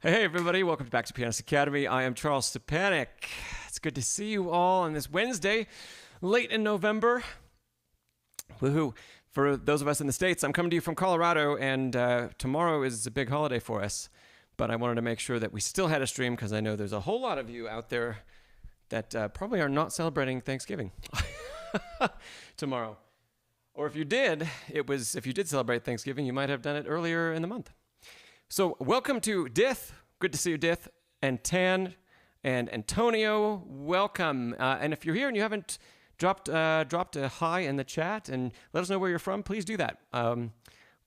Hey everybody, welcome back to Pianist Academy. I am Charles Szczepanek. It's good to see you all on this Wednesday, late in November. Woohoo. For those of us in the States, I'm coming to you from Colorado, and tomorrow is a big holiday for us. But I wanted to make sure that we still had a stream because I know there's a whole lot of you out there that probably are not celebrating Thanksgiving tomorrow. Or if you did, if you did celebrate Thanksgiving, you might have done it earlier in the month. So welcome to Dith. Good to see you, Dith, and Tan, and Antonio. Welcome. And if you're here and you haven't dropped a hi in the chat and let us know where you're from, please do that.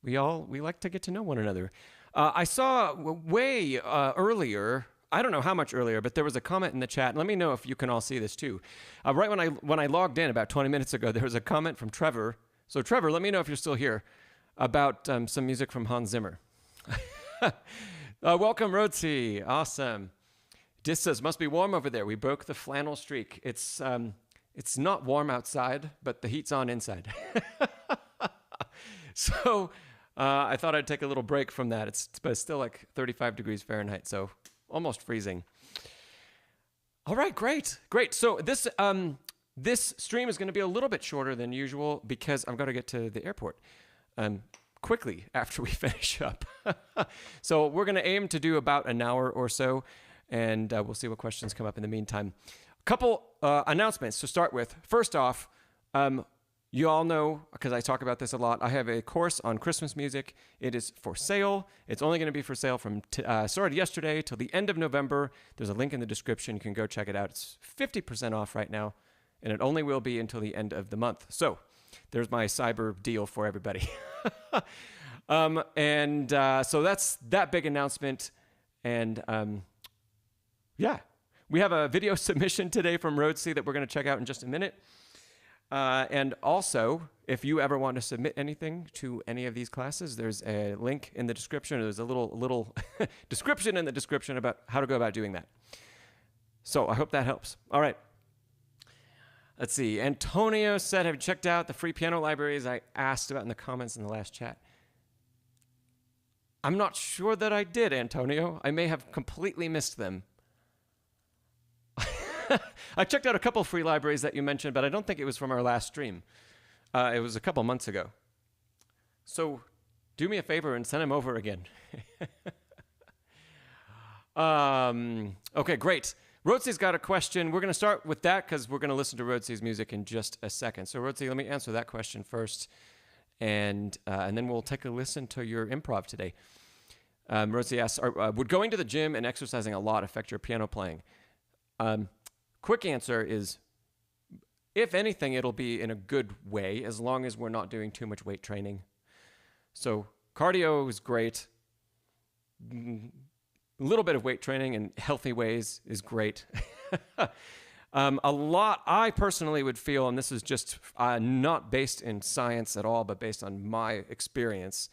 We like to get to know one another. I saw way earlier, I don't know how much earlier, but there was a comment in the chat. Let me know if you can all see this too. Right when I logged in about 20 minutes ago, there was a comment from Trevor. So Trevor, let me know if you're still here about some music from Hans Zimmer. Welcome, Rhodsey. Awesome. Dis says, must be warm over there. We broke the flannel streak. It's not warm outside, but the heat's on inside. So I thought I'd take a little break from that. But it's still like 35 degrees Fahrenheit, so almost freezing. All right, great. So this stream is going to be a little bit shorter than usual because I'm going to get to the airport quickly after we finish up. So we're going to aim to do about an hour or so, and we'll see what questions come up in the meantime. A couple announcements to start with. First off, you all know, because I talk about this a lot, I have a course on Christmas music. It is for sale. It's only going to be for sale from started yesterday till the end of November. There's a link in the description. You can go check it out. It's 50% off right now, and it only will be until the end of the month. So there's my cyber deal for everybody. So that's that big announcement. And yeah, we have a video submission today from Rhodsey that we're going to check out in just a minute. And also, if you ever want to submit anything to any of these classes, there's a link in the description. There's a little description in the description about how to go about doing that. So I hope that helps. All right. Let's see. Antonio said, have you checked out the free piano libraries I asked about in the comments in the last chat? I'm not sure that I did, Antonio. I may have completely missed them. I checked out a couple free libraries that you mentioned, but I don't think it was from our last stream. It was a couple months ago. So do me a favor and send them over again. Okay, great. Rhodsey's got a question. We're going to start with that because we're going to listen to Rhodsey's music in just a second. So Rhodsey, let me answer that question first, and then we'll take a listen to your improv today. Rhodsey asks, would going to the gym and exercising a lot affect your piano playing? Quick answer is, if anything, it'll be in a good way as long as we're not doing too much weight training. So cardio is great. A little bit of weight training in healthy ways is great. I personally would feel, and this is just not based in science at all, but based on my experience,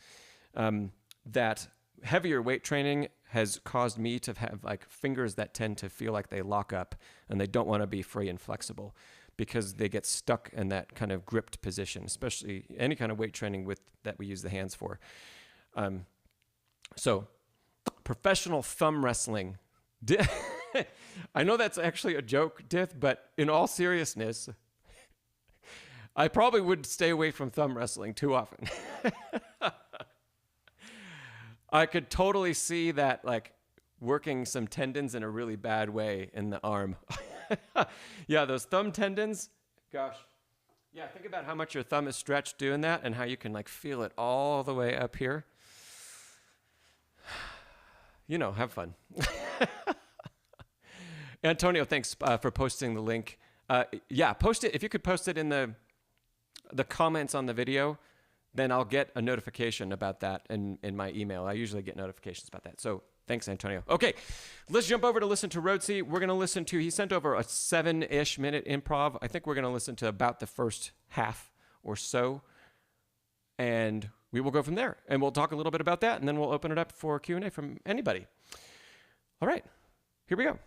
that heavier weight training has caused me to have like fingers that tend to feel like they lock up and they don't want to be free and flexible because they get stuck in that kind of gripped position, especially any kind of weight training that we use the hands for. So professional thumb wrestling. I know that's actually a joke, Dith, but in all seriousness, I probably would stay away from thumb wrestling too often. I could totally see that, like, working some tendons in a really bad way in the arm. Yeah, those thumb tendons, gosh. Yeah, think about how much your thumb is stretched doing that and how you can, like, feel it all the way up here. You know, have fun. Antonio, thanks for posting the link. Yeah, post it. If you could post it in the comments on the video, then I'll get a notification about that in my email. I usually get notifications about that. So thanks, Antonio. Okay, let's jump over to listen to Rhodsey. We're going to listen to, he sent over a 7-ish minute improv. I think we're going to listen to about the first half or so. And we will go from there. And we'll talk a little bit about that. And then we'll open it up for Q&A from anybody. All right, here we go.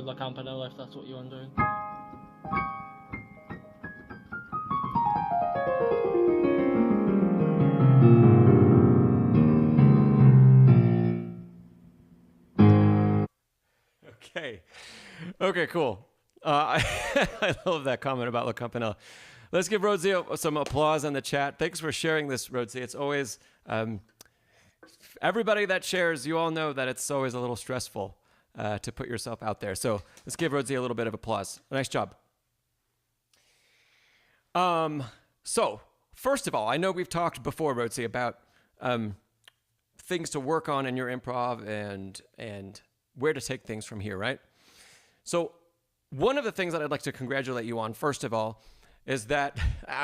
over the campanella if that's what you want to do. Okay, cool. I love that comment about La Campanella. Let's give Rhodesy some applause in the chat. Thanks for sharing this, Rhodesy. It's always, everybody that shares, you all know that it's always a little stressful to put yourself out there. So let's give Rhodesy a little bit of applause. Nice job. So first of all, I know we've talked before, Rhodesy, about things to work on in your improv and where to take things from here, right? So one of the things that I'd like to congratulate you on, first of all, is that,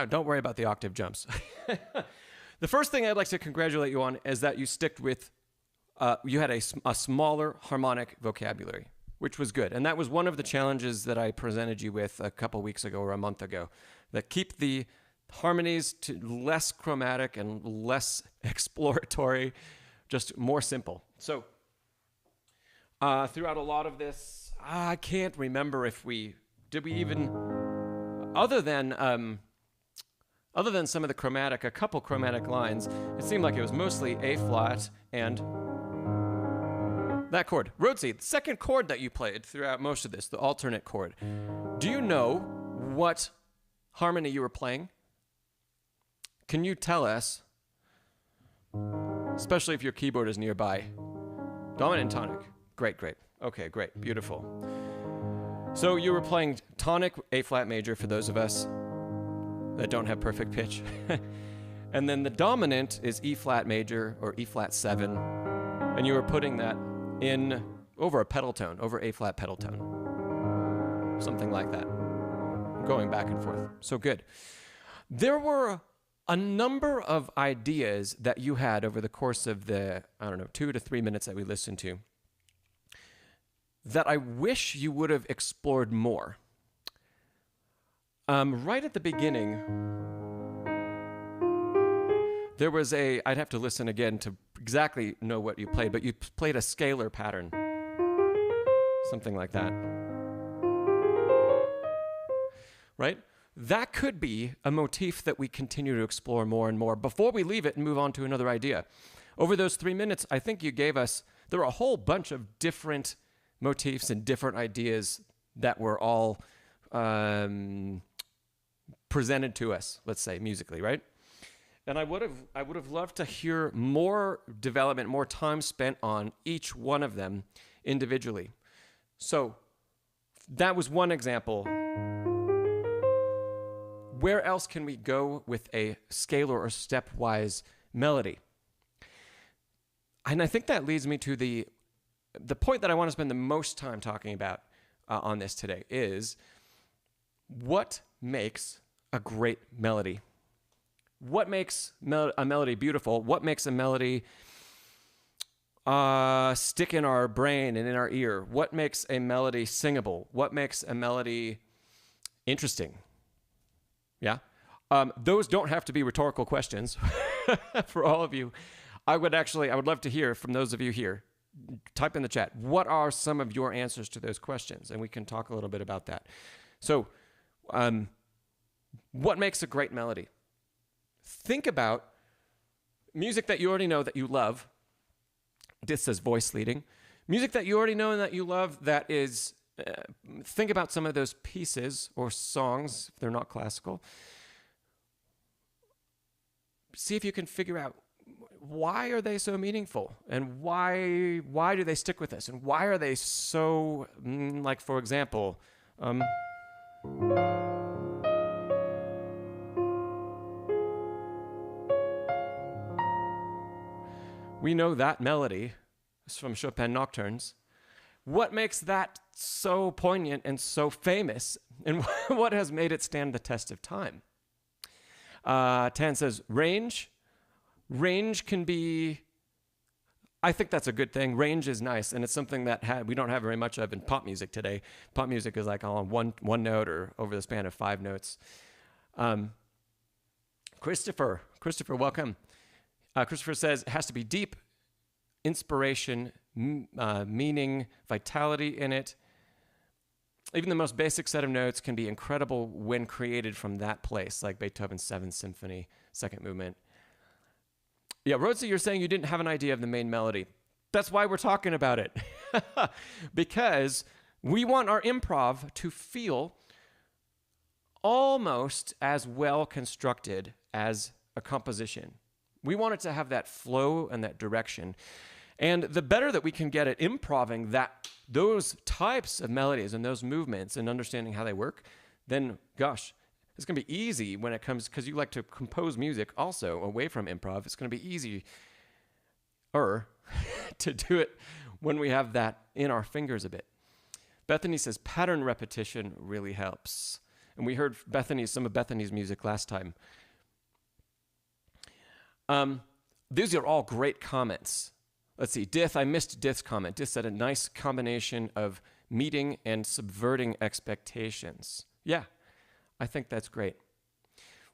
don't worry about the octave jumps. The first thing I'd like to congratulate you on is that you sticked with, you had a smaller harmonic vocabulary, which was good. And that was one of the challenges that I presented you with a couple weeks ago or a month ago, that keep the harmonies to less chromatic and less exploratory, just more simple. So throughout a lot of this, I can't remember if did we even, other than some of the chromatic, a couple chromatic lines, it seemed like it was mostly A flat and that chord. Rhodesy, the second chord that you played throughout most of this, the alternate chord. Do you know what harmony you were playing? Can you tell us, especially if your keyboard is nearby? Dominant and tonic. Great. Okay, great. Beautiful. So you were playing tonic A flat major for those of us that don't have perfect pitch. And then the dominant is E flat major or E flat 7. And you were putting that in over a pedal tone, over A flat pedal tone. Something like that. Going back and forth. So good. There were a number of ideas that you had over the course of the, 2 to 3 minutes that we listened to, that I wish you would have explored more. Right at the beginning, there was I'd have to listen again to exactly know what you played, but you played a scalar pattern. Something like that. Right? That could be a motif that we continue to explore more and more before we leave it and move on to another idea. Over those 3 minutes, I think you gave us, there were a whole bunch of different motifs and different ideas that were all presented to us, let's say, musically, right? And I would have loved to hear more development, more time spent on each one of them individually. So that was one example. Where else can we go with a scalar or stepwise melody? And I think that leads me to the point that I want to spend the most time talking about on this today is what makes a great melody? What makes a melody beautiful? What makes a melody stick in our brain and in our ear? What makes a melody singable? What makes a melody interesting? Yeah? Those don't have to be rhetorical questions for all of you. I would love to hear from those of you here. Type in the chat, what are some of your answers to those questions? And we can talk a little bit about that. So, what makes a great melody? Think about music that you already know that you love. This says voice leading. Music that you already know and that you love that is, think about some of those pieces or songs, if they're not classical. See if you can figure out why are they so meaningful and why do they stick with us and why are they so, like for example, we know that melody is from Chopin Nocturnes. What makes that so poignant and so famous, and what has made it stand the test of time? Tan says range. Range can be, I think that's a good thing. Range is nice, and it's something that we don't have very much of in pop music today. Pop music is like on one note or over the span of 5 notes. Christopher, welcome. Christopher says it has to be deep, inspiration, meaning, vitality in it. Even the most basic set of notes can be incredible when created from that place, like Beethoven's 7th Symphony, second movement. Yeah, Rhodsey, you're saying you didn't have an idea of the main melody. That's why we're talking about it. Because we want our improv to feel almost as well constructed as a composition. We want it to have that flow and that direction. And the better that we can get at improving those types of melodies and those movements and understanding how they work, then gosh, it's going to be easy when it comes, because you like to compose music also away from improv. It's going to be easier to do it when we have that in our fingers a bit. Bethany says pattern repetition really helps. And we heard some of Bethany's music last time. These are all great comments. Let's see, I missed Dith's comment. Dith said a nice combination of meeting and subverting expectations. Yeah, I think that's great.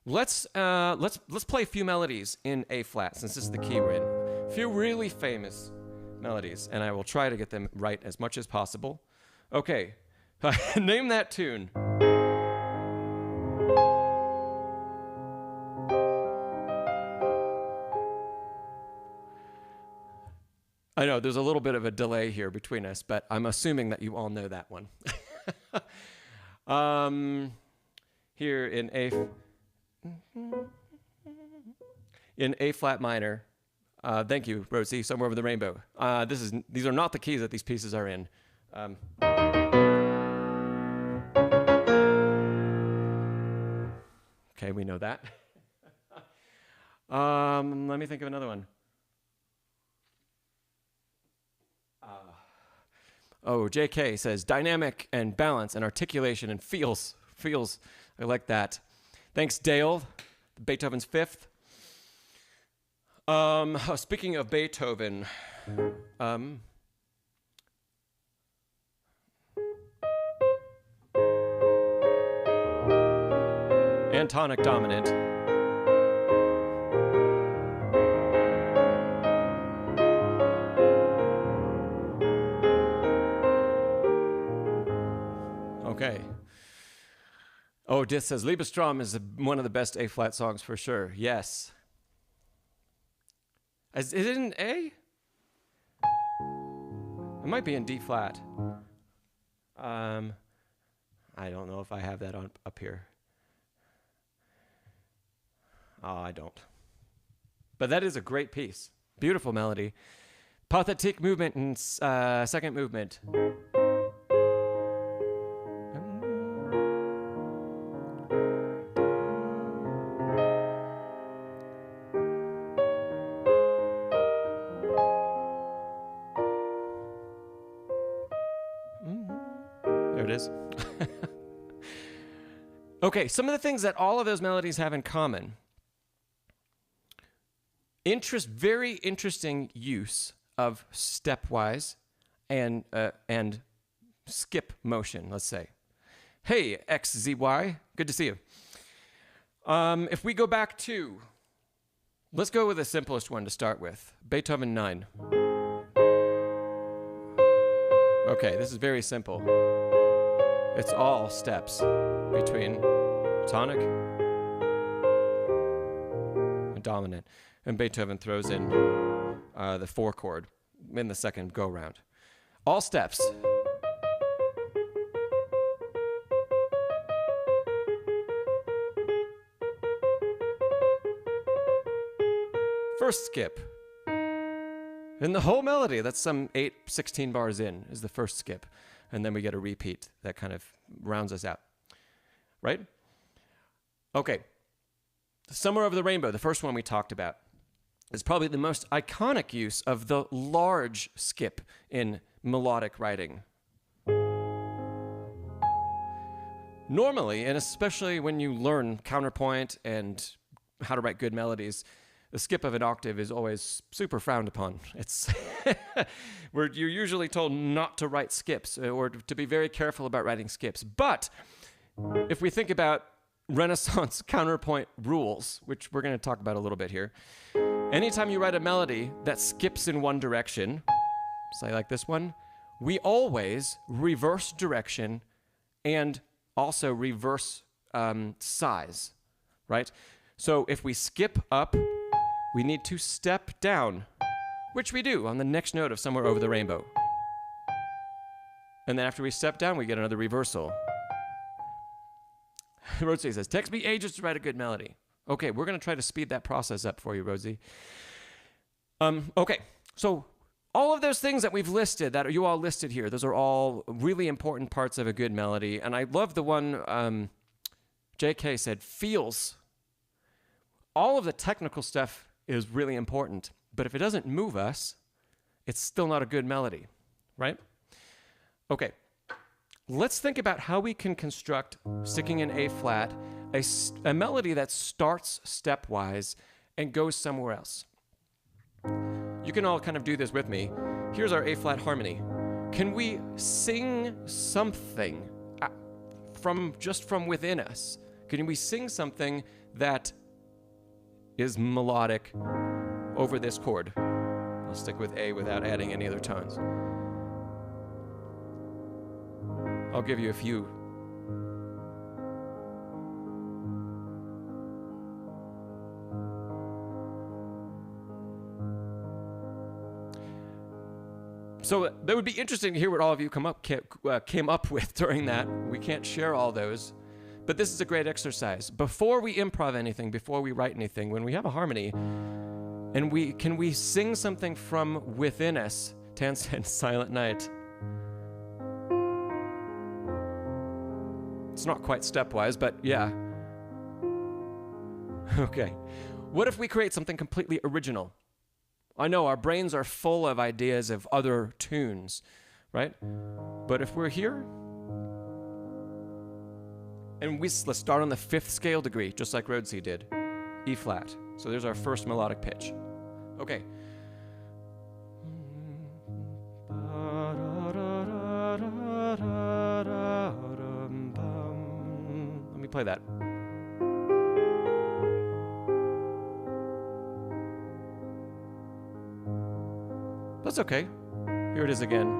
Let's play a few melodies in A flat, since this is the key we're in. A few really famous melodies, and I will try to get them right as much as possible. Okay, name that tune. I know there's a little bit of a delay here between us, but I'm assuming that you all know that one. Here in A flat minor. Thank you, Rhodsey, Somewhere Over the Rainbow. These are not the keys that these pieces are in. Okay, we know that. Let me think of another one. JK says dynamic and balance and articulation and feels. I like that. Thanks, Dale. Beethoven's 5th. Speaking of Beethoven, antonic dominant. Okay. Oh, Dith says Liebestrom is one of the best A flat songs for sure. Yes. Is it in A? It might be in D flat. I don't know if I have that up here. Oh, I don't. But that is a great piece. Beautiful melody. Pathétique movement and second movement. There it is. Okay, some of the things that all of those melodies have in common. Very interesting use of stepwise and skip motion, let's say. Hey, XZY, good to see you. If we go back to, let's go with the simplest one to start with, Beethoven 9. Okay, this is very simple. It's all steps between tonic and dominant. And Beethoven throws in the 4 chord in the second go round. All steps. First skip. In the whole melody, that's some 16 bars in, is the first skip. And then we get a repeat that kind of rounds us out. Right? Okay. Somewhere Over the Rainbow, the first one we talked about, is probably the most iconic use of the large skip in melodic writing. Normally, and especially when you learn counterpoint and how to write good melodies, the skip of an octave is always super frowned upon. It's you're usually told not to write skips or to be very careful about writing skips. But if we think about Renaissance counterpoint rules, which we're going to talk about a little bit here, anytime you write a melody that skips in one direction, say like this one, we always reverse direction and also reverse size, right? So if we skip up, we need to step down, which we do on the next note of Somewhere Over the Rainbow. And then after we step down, we get another reversal. Rhodsey says, takes me ages to write a good melody. Okay, we're going to try to speed that process up for you, Rhodsey. Okay, so all of those things that we've listed, that you all listed here, those are all really important parts of a good melody. And I love the one JK said, feels. All of the technical stuff is really important, but if it doesn't move us, it's still not a good melody, right? Okay, let's think about how we can construct, sticking in A flat, a melody that starts stepwise and goes somewhere else. You can all kind of do this with me. Here's our A flat harmony. Can we sing something from within us? Can we sing something that is melodic over this chord? I'll stick with A without adding any other tones. I'll give you a few. So that would be interesting to hear what all of you came up with during that. We can't share all those, but this is a great exercise. Before we improv anything, before we write anything, when we have a harmony, and can we sing something from within us? Tan said, Silent Night. It's not quite stepwise, but yeah. Okay. What if we create something completely original? I know our brains are full of ideas of other tunes, right? But if we're here, and let's start on the 5th scale degree, just like Rhodsey did. E flat. So there's our first melodic pitch. Okay. Let me play that. That's okay. Here it is again.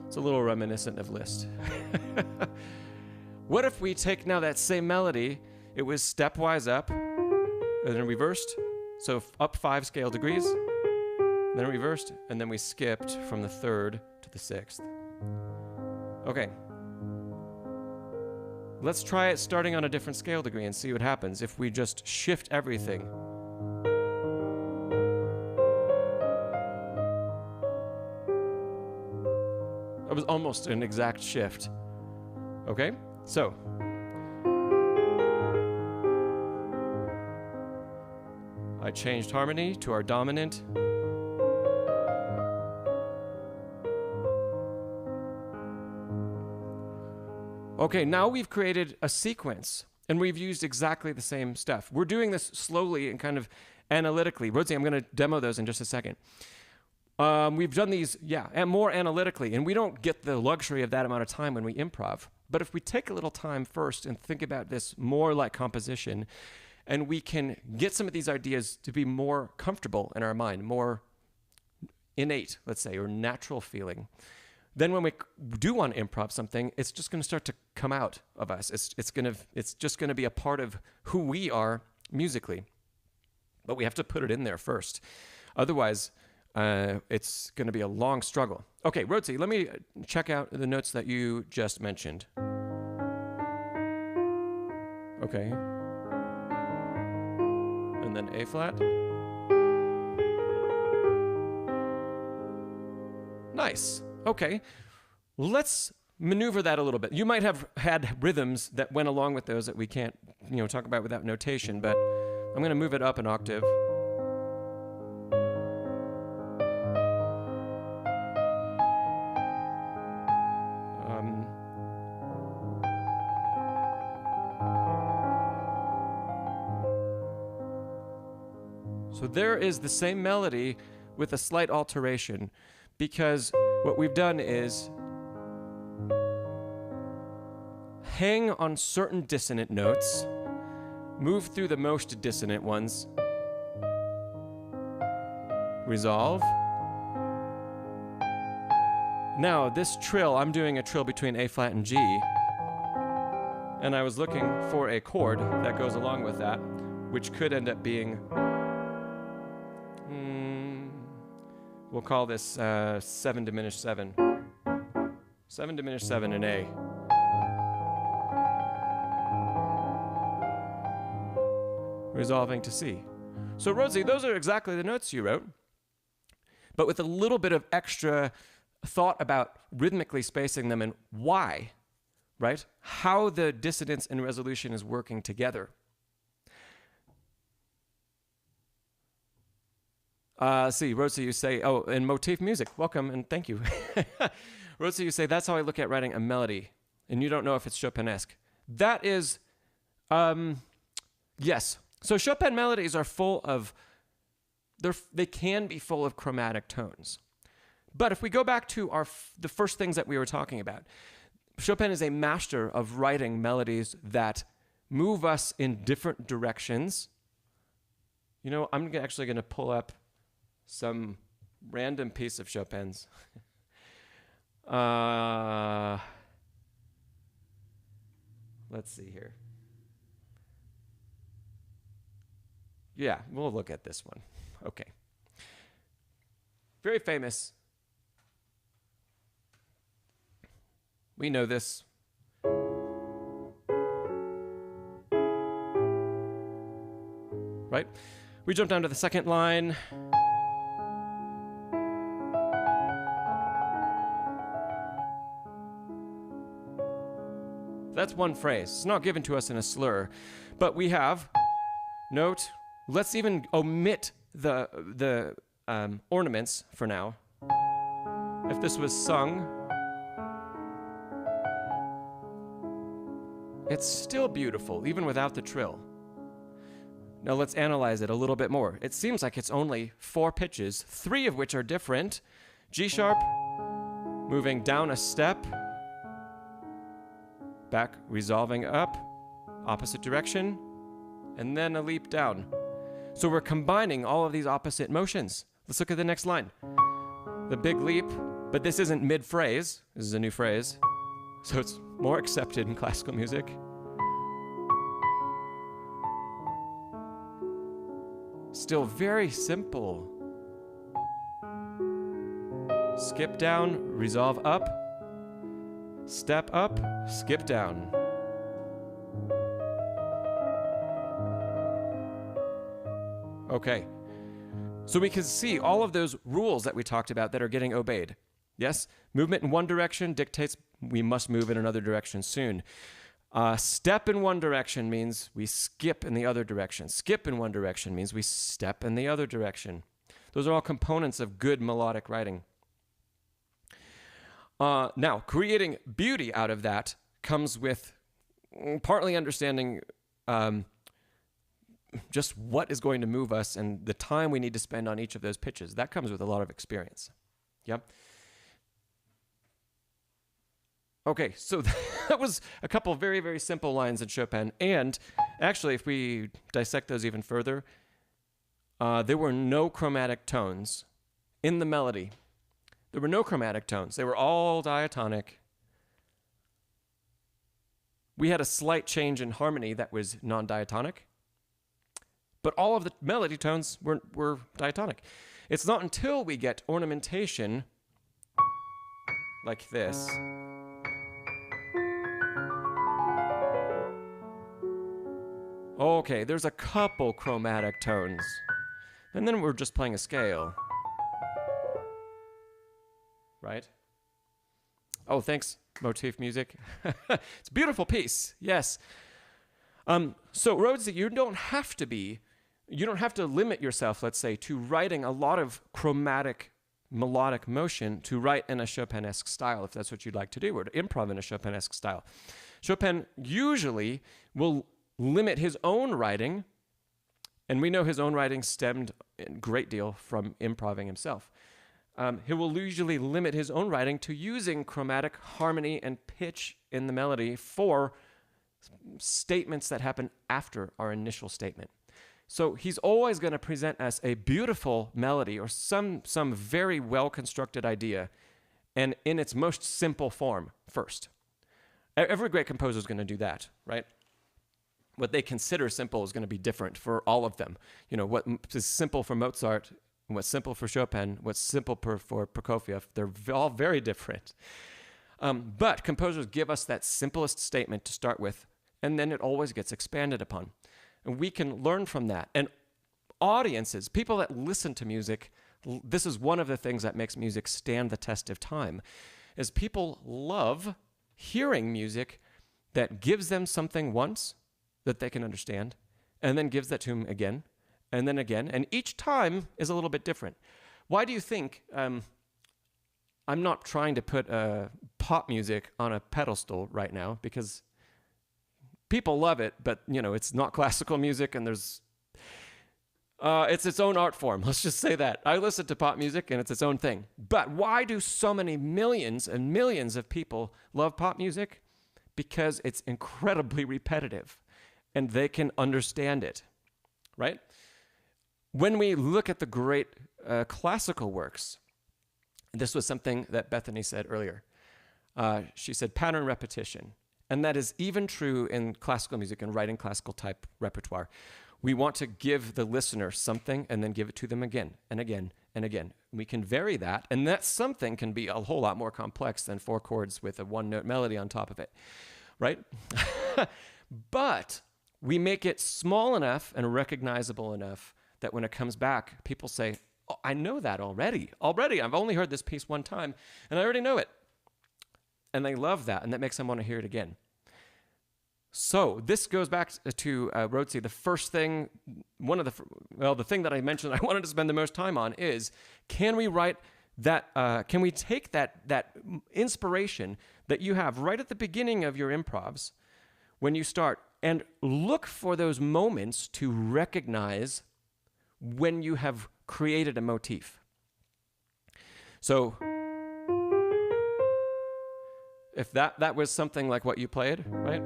It's a little reminiscent of Liszt. What if we take now that same melody, it was stepwise up, and then reversed, so up 5 scale degrees, then reversed, and then we skipped from the 3rd to the 6th. Okay. Let's try it starting on a different scale degree and see what happens if we just shift everything. It was almost an exact shift. Okay? So. I changed harmony to our dominant. Okay, now we've created a sequence, and we've used exactly the same stuff. We're doing this slowly and kind of analytically. Rhodsey, I'm going to demo those in just a second. We've done these, and more analytically, and we don't get the luxury of that amount of time when we improv. But if we take a little time first and think about this more like composition, and we can get some of these ideas to be more comfortable in our mind, more innate, let's say, or natural feeling, then when we do want to improv something, it's just going to start to come out of us. It's just going to be a part of who we are musically. But we have to put it in there first. Otherwise, it's going to be a long struggle. Okay, Rhodsey, let me check out the notes that you just mentioned. Okay. And then A flat. Nice. Okay. Let's maneuver that a little bit. You might have had rhythms that went along with those that we can't, talk about without notation, but I'm going to move it up an octave. So there is the same melody with a slight alteration, because what we've done is hang on certain dissonant notes, move through the most dissonant ones, resolve, Now, this trill, I'm doing a trill between A flat and G, and I was looking for a chord that goes along with that, which could end up being, we'll call this 7 diminished 7. 7 diminished 7 in A. Resolving to C. So Rhodesy, those are exactly the notes you wrote, but with a little bit of extra thought about rhythmically spacing them and why, right? How the dissonance and resolution is working together. See, Rhodsey, you say, oh, in motif music, welcome and thank you. Rhodsey, you say, that's how I look at writing a melody, and you don't know if it's Chopinesque. That is, yes. So Chopin melodies are full of, they can be full of chromatic tones. But if we go back to the first things that we were talking about, Chopin is a master of writing melodies that move us in different directions. You know, I'm actually going to pull up some random piece of Chopin's. Let's see here. Yeah, we'll look at this one. Okay. Very famous. We know this. Right? We jump down to the second line. That's one phrase. It's not given to us in a slur, but we have note. Let's even omit the ornaments for now. If this was sung, it's still beautiful, even without the trill. Now let's analyze it a little bit more. It seems like it's only 4 pitches, 3 of which are different. G sharp, moving down a step, back, resolving up, opposite direction, and then a leap down. So we're combining all of these opposite motions. Let's look at the next line. The big leap, but this isn't mid-phrase. This is a new phrase. So it's more accepted in classical music. Still very simple. Skip down, resolve up, step up, skip down. Okay, so we can see all of those rules that we talked about that are getting obeyed. Yes, movement in one direction dictates we must move in another direction soon. Step in one direction means we skip in the other direction. Skip in one direction means we step in the other direction. Those are all components of good melodic writing. Now, creating beauty out of that comes with partly understanding just what is going to move us and the time we need to spend on each of those pitches. That comes with a lot of experience. Yep. Okay, so that was a couple very, very simple lines in Chopin. And actually, if we dissect those even further, there were no chromatic tones in the melody. There were no chromatic tones. They were all diatonic. We had a slight change in harmony that was non-diatonic, but all of the melody tones were diatonic. It's not until we get ornamentation like this okay, there's a couple chromatic tones, and then we're just playing a scale. Right? Oh, thanks, Motif Music. It's a beautiful piece, yes. So Rhodesy, you don't have to limit yourself, let's say, to writing a lot of chromatic melodic motion to write in a Chopinesque style, if that's what you'd like to do, or to improv in a Chopinesque style. Chopin usually will limit his own writing, and we know his own writing stemmed a great deal from improving himself. He will usually limit his own writing to using chromatic harmony and pitch in the melody for statements that happen after our initial statement. So he's always going to present us a beautiful melody or some very well-constructed idea, and in its most simple form first. Every great composer is going to do that, right? What they consider simple is going to be different for all of them. You know, what is simple for Mozart, and what's simple for Chopin, what's simple for Prokofiev, they're all very different. But composers give us that simplest statement to start with, and then it always gets expanded upon. And we can learn from that. And audiences, people that listen to music, this is one of the things that makes music stand the test of time, is people love hearing music that gives them something once that they can understand, and then gives that to them again, and then again, and each time is a little bit different. Why do you think, I'm not trying to put pop music on a pedestal right now, because people love it, but you know, it's not classical music, and it's its own art form. Let's just say that. I listen to pop music and it's its own thing. But why do so many millions and millions of people love pop music? Because it's incredibly repetitive and they can understand it, right? When we look at the great classical works, this was something that Bethany said earlier. She said pattern repetition. And that is even true in classical music and writing classical type repertoire. We want to give the listener something and then give it to them again and again and again. We can vary that, and that something can be a whole lot more complex than 4 chords with a 1-note melody on top of it, right? But we make it small enough and recognizable enough that when it comes back, people say, oh, I know that already. I've only heard this piece one time, and I already know it. And they love that, and that makes them want to hear it again. So this goes back to Rhodsey. The first thing, the thing that I mentioned I wanted to spend the most time on is, can we write that, can we take that inspiration that you have right at the beginning of your improvs when you start and look for those moments to recognize when you have created a motif. So if that was something like what you played, right?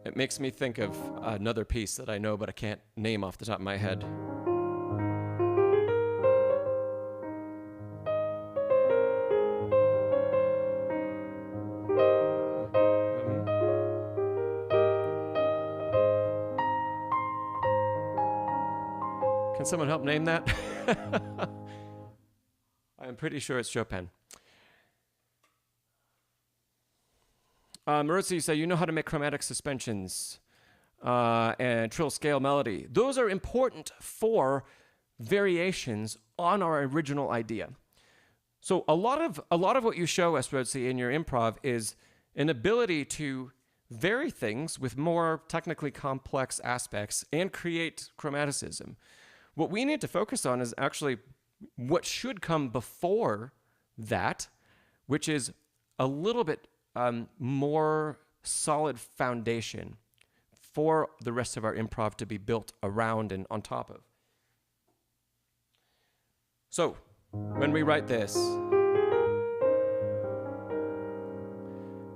It makes me think of another piece that I know, but I can't name off the top of my head. Can someone help name that? I'm pretty sure it's Chopin. Rhodsey, you say you know how to make chromatic suspensions and trill scale melody. Those are important for variations on our original idea. So a lot of what you show us, Rhodsey, in your improv is an ability to vary things with more technically complex aspects and create chromaticism. What we need to focus on is actually what should come before that, which is a little bit more solid foundation for the rest of our improv to be built around and on top of. So, when we write this,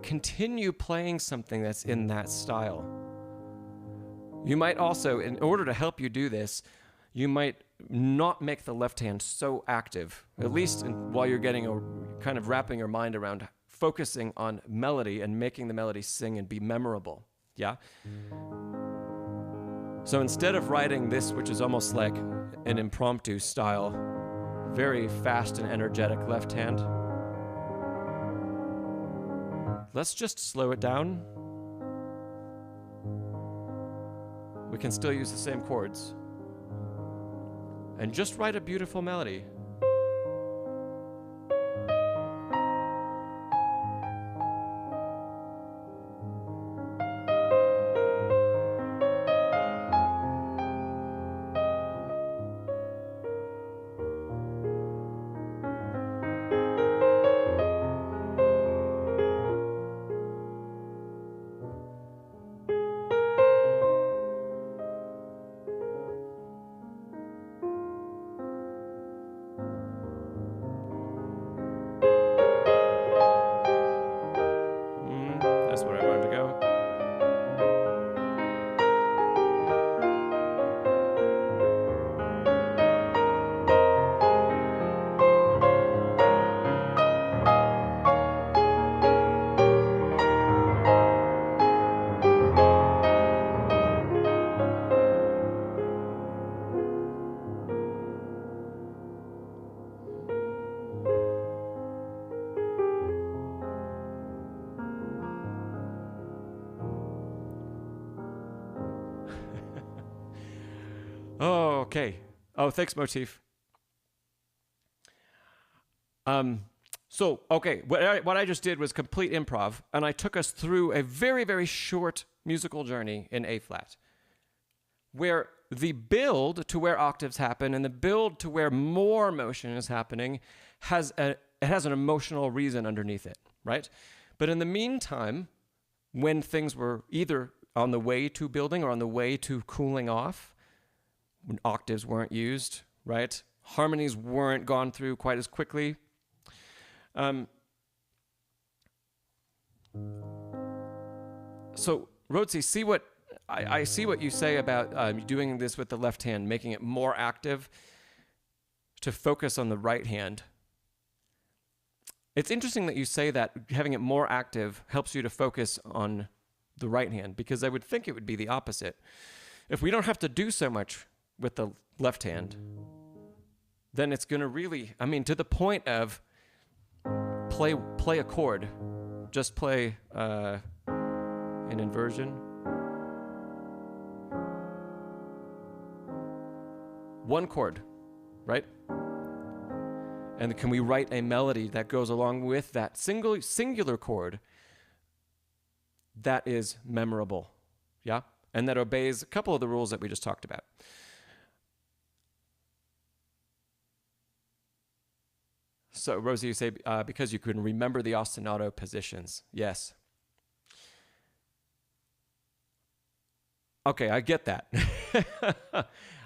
continue playing something that's in that style. You might also, in order to help you do this, you might not make the left hand so active, at least while you're getting kind of wrapping your mind around focusing on melody and making the melody sing and be memorable, yeah? So instead of writing this, which is almost like an impromptu style, very fast and energetic left hand, let's just slow it down. We can still use the same chords. And just write a beautiful melody. Oh, okay. Oh, thanks, Motif. So, okay, what I just did was complete improv, and I took us through a very, very short musical journey in A flat, where the build to where octaves happen and the build to where more motion is happening it has an emotional reason underneath it, right? But in the meantime, when things were either on the way to building or on the way to cooling off, when octaves weren't used, right? Harmonies weren't gone through quite as quickly. So, Rhodsey, see what I see what you say about doing this with the left hand, making it more active to focus on the right hand. It's interesting that you say that having it more active helps you to focus on the right hand, because I would think it would be the opposite. If we don't have to do so much with the left hand, then it's going to really, I mean, to the point of play a chord. Just play an inversion. One chord, right? And can we write a melody that goes along with that singular chord that is memorable, yeah? And that obeys a couple of the rules that we just talked about. So, Rosie, you say because you can remember the ostinato positions. Yes. Okay, I get that.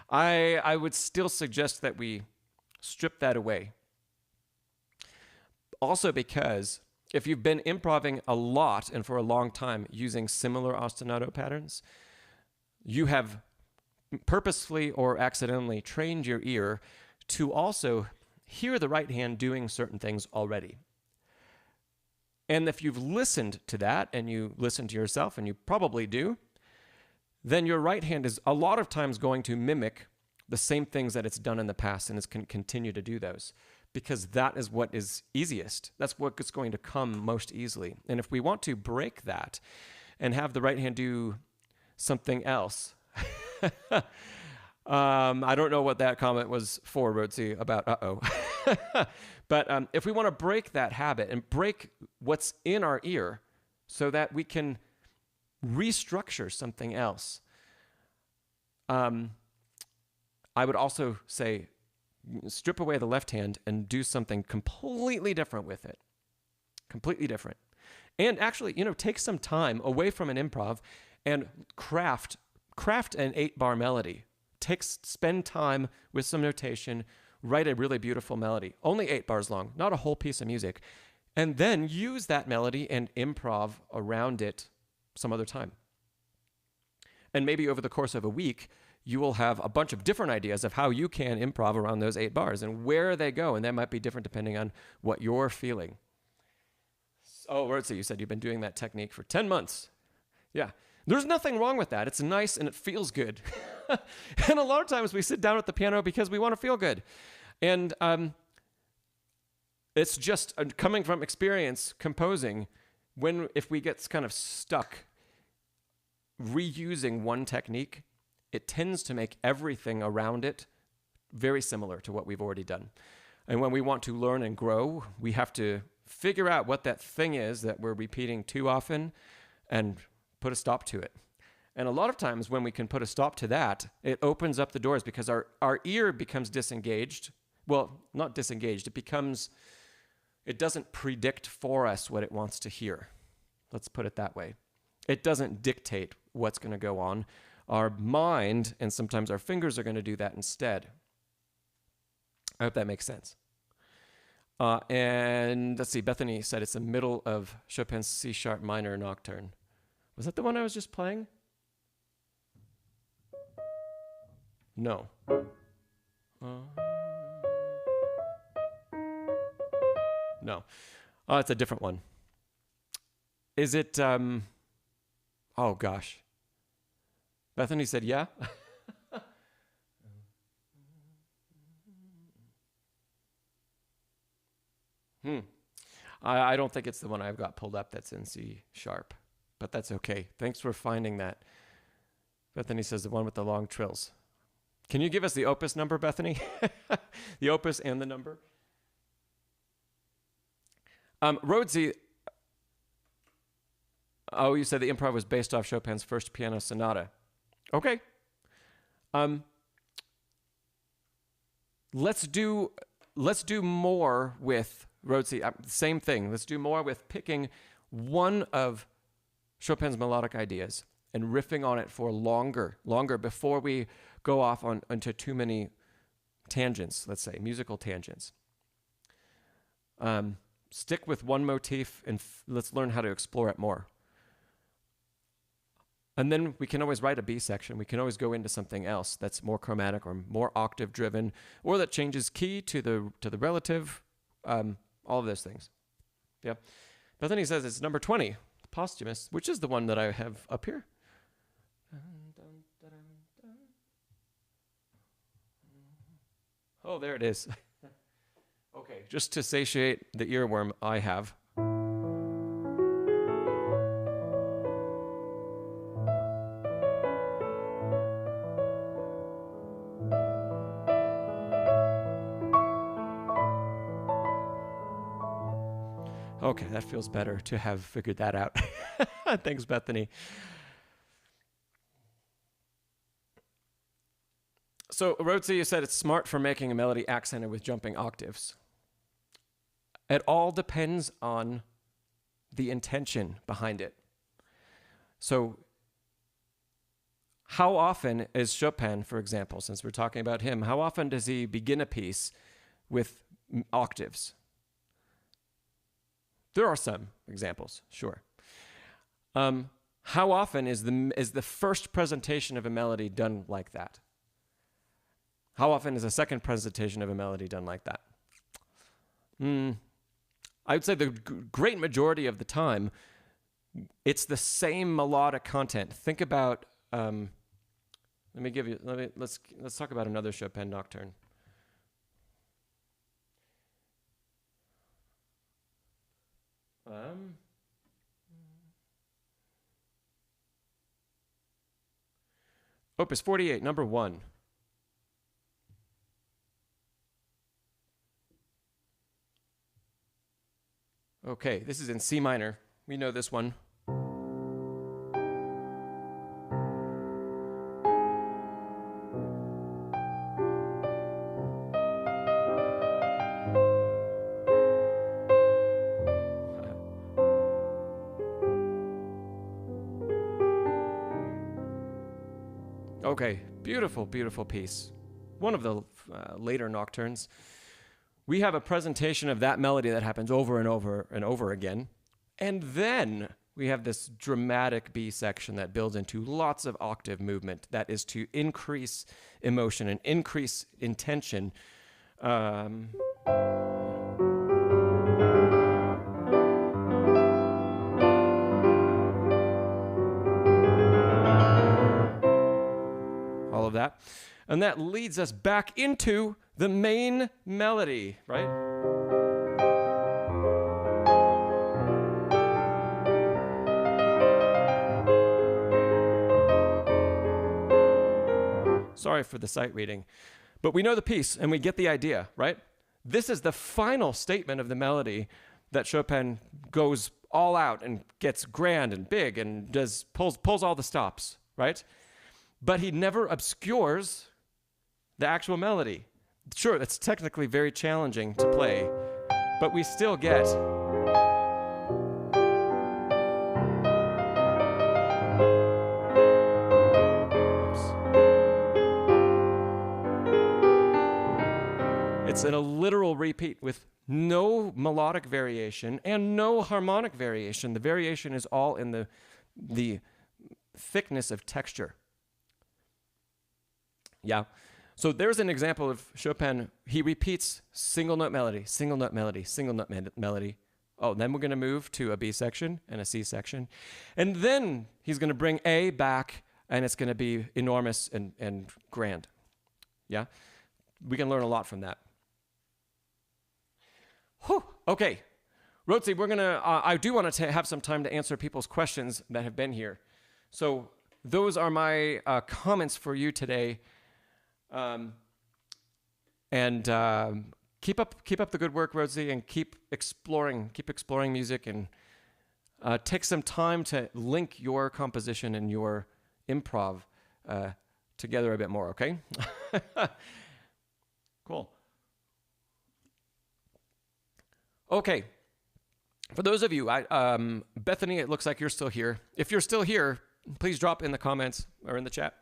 I would still suggest that we strip that away. Also because if you've been improving a lot and for a long time using similar ostinato patterns, you have purposefully or accidentally trained your ear to also hear the right hand doing certain things already. And if you've listened to that and you listen to yourself, and you probably do, then your right hand is a lot of times going to mimic the same things that it's done in the past, and it's can continue to do those, because that is what is easiest. That's what's going to come most easily. And if we want to break that and have the right hand do something else, I don't know what that comment was for, Rhodsey, about uh-oh. But if we want to break that habit and break what's in our ear so that we can restructure something else, I would also say strip away the left hand and do something completely different with it. Completely different. And actually, take some time away from an improv and craft an 8-bar melody. Spend time with some notation, write a really beautiful melody, only 8 bars long, not a whole piece of music, and then use that melody and improv around it some other time. And maybe over the course of a week, you will have a bunch of different ideas of how you can improv around those 8 bars and where they go, and that might be different depending on what you're feeling. Oh, Rhodsey, you said you've been doing that technique for 10 months. Yeah. There's nothing wrong with that. It's nice and it feels good. And a lot of times we sit down at the piano because we want to feel good. And it's just coming from experience composing, if we get kind of stuck reusing one technique, it tends to make everything around it very similar to what we've already done. And when we want to learn and grow, we have to figure out what that thing is that we're repeating too often and put a stop to it. And a lot of times when we can put a stop to that, it opens up the doors because our ear becomes disengaged. Well, not disengaged. It doesn't predict for us what it wants to hear. Let's put it that way. It doesn't dictate what's going to go on. Our mind and sometimes our fingers are going to do that instead. I hope that makes sense. And let's see, Bethany said it's the middle of Chopin's C-sharp minor nocturne. Was that the one I was just playing? No. No. Oh, it's a different one. Is it, oh gosh. Bethany said, yeah. I don't think it's the one I've got pulled up that's in C sharp, but that's okay. Thanks for finding that. Bethany says the one with the long trills. Can you give us the opus number, Bethany? The opus and the number? Rhodsey, oh, you said the improv was based off Chopin's first piano sonata. Okay. Let's do more with Rhodsey. Same thing. Let's do more with picking one of Chopin's melodic ideas and riffing on it for longer before we go off onto too many tangents, let's say, musical tangents. Stick with one motif and let's learn how to explore it more. And then we can always write a B section. We can always go into something else that's more chromatic or more octave driven, or that changes key to the relative, all of those things. Yeah. Bethany says it's number 20, posthumous, which is the one that I have up here. Oh, there it is. Okay, just to satiate the earworm I have. Okay, that feels better to have figured that out. Thanks, Bethany. So, Rhodsey, you said it's smart for making a melody accented with jumping octaves. It all depends on the intention behind it. So, how often is Chopin, for example, since we're talking about him, how often does he begin a piece with octaves? There are some examples, sure. How often is the first presentation of a melody done like that? How often is a second presentation of a melody done like that? I would say the great majority of the time, it's the same melodic content. Think about, let's talk about another Chopin nocturne. Opus 48, number 1. Okay, this is in C minor. We know this one. Okay, beautiful, beautiful piece. One of the later nocturnes. We have a presentation of that melody that happens over and over and over again. And then we have this dramatic B section that builds into lots of octave movement that is to increase emotion and increase intention. All of that. And that leads us back into the main melody, right? Sorry for the sight reading. But we know the piece and we get the idea, right? This is the final statement of the melody that Chopin goes all out and gets grand and big and pulls all the stops, right? But he never obscures the actual melody. Sure, that's technically very challenging to play, but we still get it's in a literal repeat with no melodic variation and no harmonic variation. The variation is all in the thickness of texture. Yeah. So there's an example of Chopin. He repeats single note melody, single note melody, single note melody. Oh, then we're going to move to a B section and a C section. And then he's going to bring A back, and it's going to be enormous and grand. Yeah? We can learn a lot from that. Whew. Okay. Rhodsey, we're going to, I do want to have some time to answer people's questions that have been here. So those are my comments for you today. Keep up the good work, Rhodsey, and keep exploring music, and take some time to link your composition and your improv together a bit more, okay? Cool. Okay. For those of you, Bethany, it looks like you're still here. If you're still here, please drop in the comments or in the chat.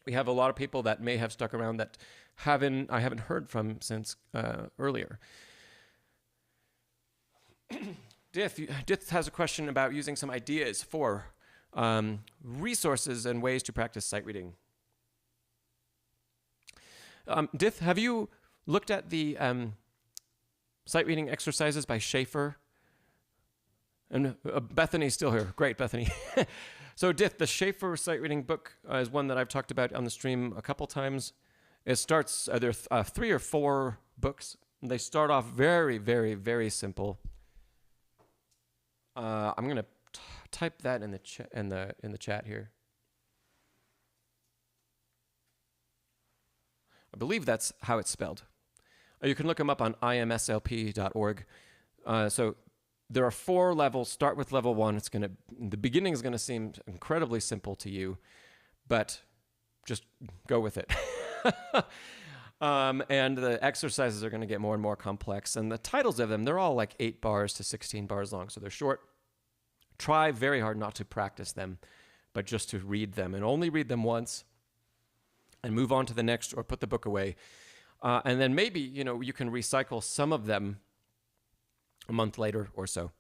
We have a lot of people that may have stuck around that I haven't heard from since earlier. Dith has a question about using some ideas for resources and ways to practice sight reading. Dith, have you looked at the sight reading exercises by Schaefer? And Bethany's still here. Great, Bethany. So Dith, the Schaefer sight reading book is one that I've talked about on the stream a couple times. It starts, there are 3 or 4 books. They start off very, very, very simple. I'm gonna type that in the chat here. I believe that's how it's spelled. You can look them up on imslp.org. So there are 4 levels. Start with level 1. The beginning is gonna seem incredibly simple to you, but just go with it. And the exercises are going to get more and more complex. And the titles of them, they're all like 8 bars to 16 bars long. So they're short. Try very hard not to practice them, but just to read them, and only read them once and move on to the next, or put the book away. And then maybe, you can recycle some of them a month later or so.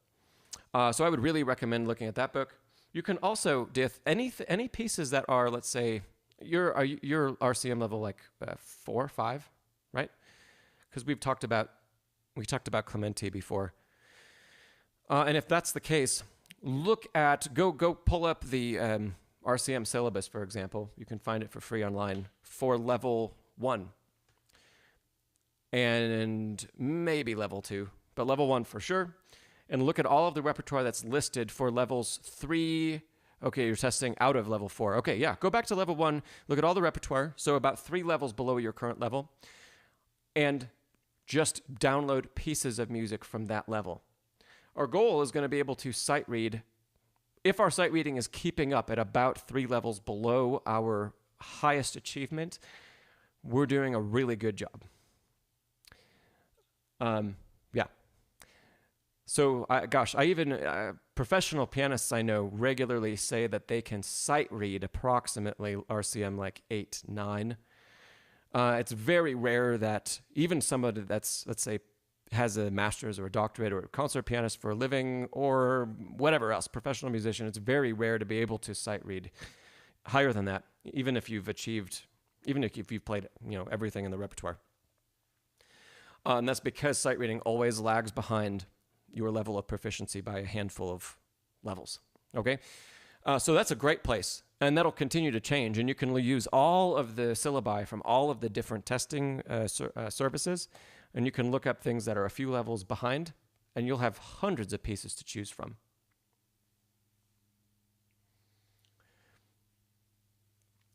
So I would really recommend looking at that book. You can also, Dith, any pieces that are, let's say, your RCM level like 4 or 5, right? Because we talked about Clementi before. And if that's the case, go pull up the RCM syllabus, for example. You can find it for free online for level 1. And maybe level 2, but level 1 for sure. And look at all of the repertoire that's listed for levels 3. Okay, you're testing out of level 4. Okay, yeah, go back to level 1, look at all the repertoire, so about 3 levels below your current level, and just download pieces of music from that level. Our goal is going to be able to sight read. If our sight reading is keeping up at about 3 levels below our highest achievement, we're doing a really good job. Yeah. So, professional pianists I know regularly say that they can sight read approximately RCM like 8, 9. It's very rare that even somebody that's, let's say, has a master's or a doctorate or a concert pianist for a living or whatever else, professional musician, it's very rare to be able to sight read higher than that, even if you've played, everything in the repertoire. And that's because sight reading always lags behind your level of proficiency by a handful of levels, okay? So that's a great place, and that'll continue to change, and you can use all of the syllabi from all of the different testing services, and you can look up things that are a few levels behind, and you'll have hundreds of pieces to choose from.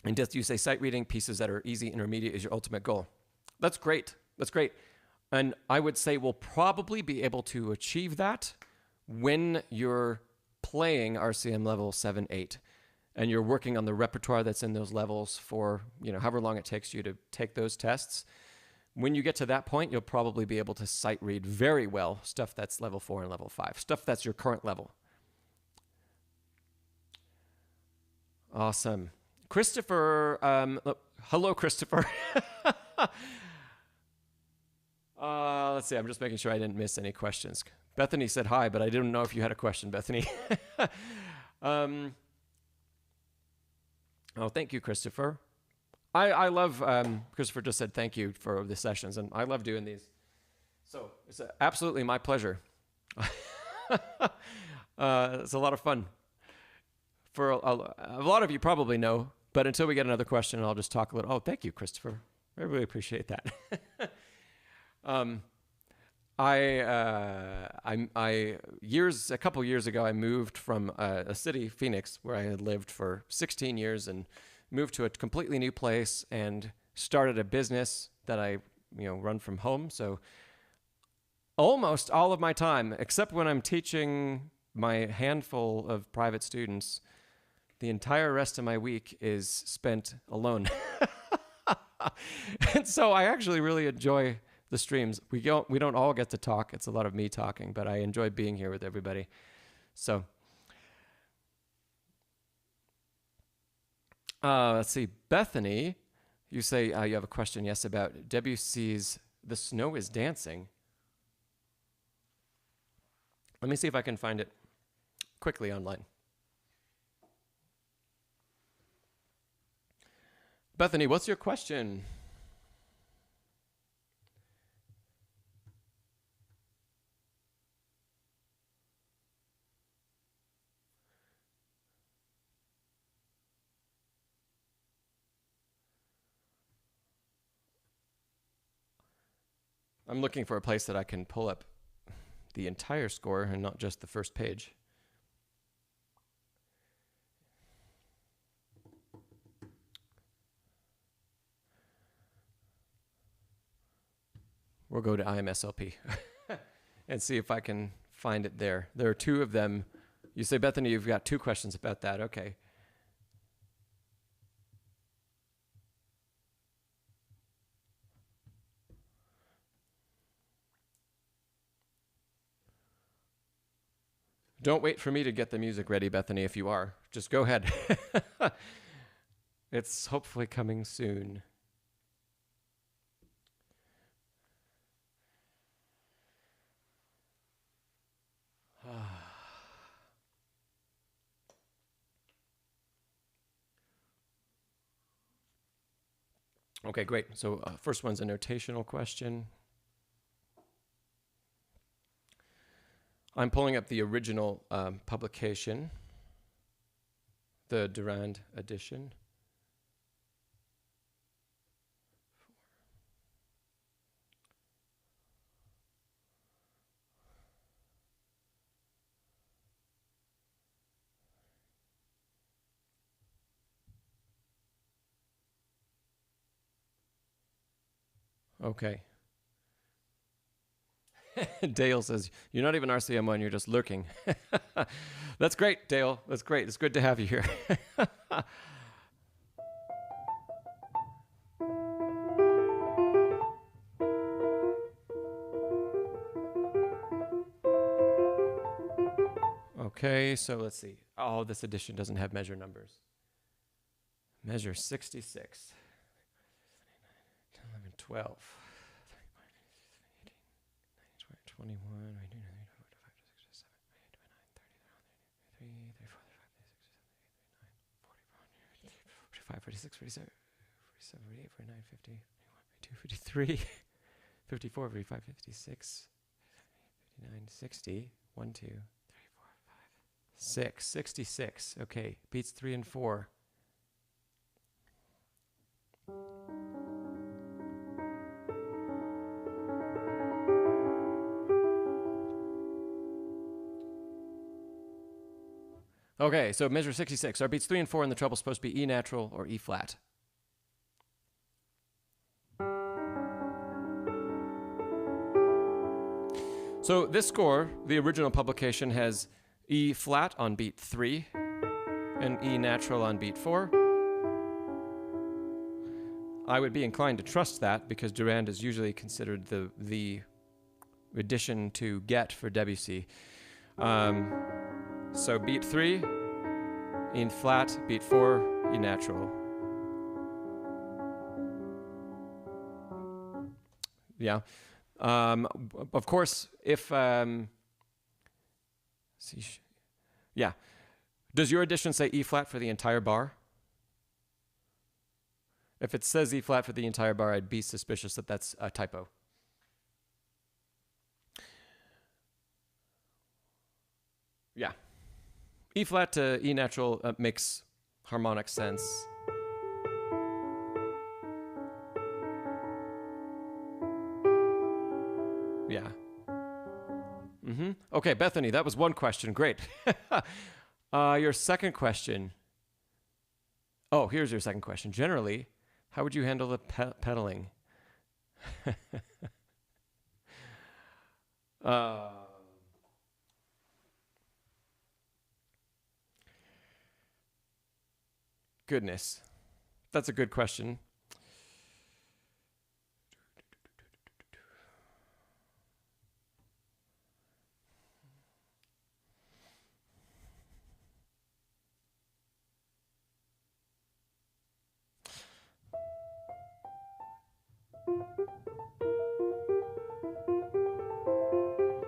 And just you say sight reading pieces that are easy, intermediate is your ultimate goal. That's great. That's great. And I would say we'll probably be able to achieve that when you're playing RCM level 7, 8, and you're working on the repertoire that's in those levels for, however long it takes you to take those tests. When you get to that point, you'll probably be able to sight read very well stuff that's level 4 and level 5, stuff that's your current level. Awesome. Christopher, hello, Christopher. Let's see, I'm just making sure I didn't miss any questions. Bethany said hi, but I didn't know if you had a question, Bethany. Oh, thank you, Christopher. I love, Christopher just said thank you for the sessions, and I love doing these. So it's absolutely my pleasure. It's a lot of fun. For a lot of you probably know, but until we get another question, I'll just talk a little. Oh, thank you, Christopher. I really appreciate that. A couple years ago, I moved from a city, Phoenix, where I had lived for 16 years, and moved to a completely new place and started a business that I, run from home. So almost all of my time, except when I'm teaching my handful of private students, the entire rest of my week is spent alone. And so I actually really enjoy the streams. We don't all get to talk. It's a lot of me talking, but I enjoy being here with everybody. So let's see. Bethany, you say you have a question, yes, about Debussy's The Snow is Dancing. Let me see if I can find it quickly online. Bethany, what's your question? I'm looking for a place that I can pull up the entire score and not just the first page. We'll go to IMSLP and see if I can find it there. There are two of them. You say, Bethany, you've got two questions about that. Okay. Don't wait for me to get the music ready, Bethany, if you are. Just go ahead. It's hopefully coming soon. Okay, great. So first one's a notational question. I'm pulling up the original publication, the Durand edition. Okay. Dale says, you're not even RCM1, you're just lurking. That's great, Dale. That's great. It's good to have you here. Okay, so let's see. Oh, this edition doesn't have measure numbers. Measure 66. 11, 12. 21, 22, 45, 46, 47, 48, 49, 50, 52, 53, 54, 55, 56, 59, 60, 1, 2, 3, 4, 5, 6, 66. Okay, beats 3 and 4. Okay, so measure 66. Our beats 3 and 4, and the treble's supposed to be E natural or E flat. So this score, the original publication, has E flat on beat 3 and E natural on beat 4. I would be inclined to trust that because Durand is usually considered the addition to get for Debussy. So beat 3, E flat, beat 4, E natural. Yeah. Of course, if... yeah. Does your edition say E flat for the entire bar? If it says E flat for the entire bar, I'd be suspicious that that's a typo. Yeah. E flat to E natural makes harmonic sense. Yeah. Okay, Bethany, that was one question. Great. Your second question. Oh, here's your second question. Generally, How would you handle the pedaling? Goodness. That's a good question.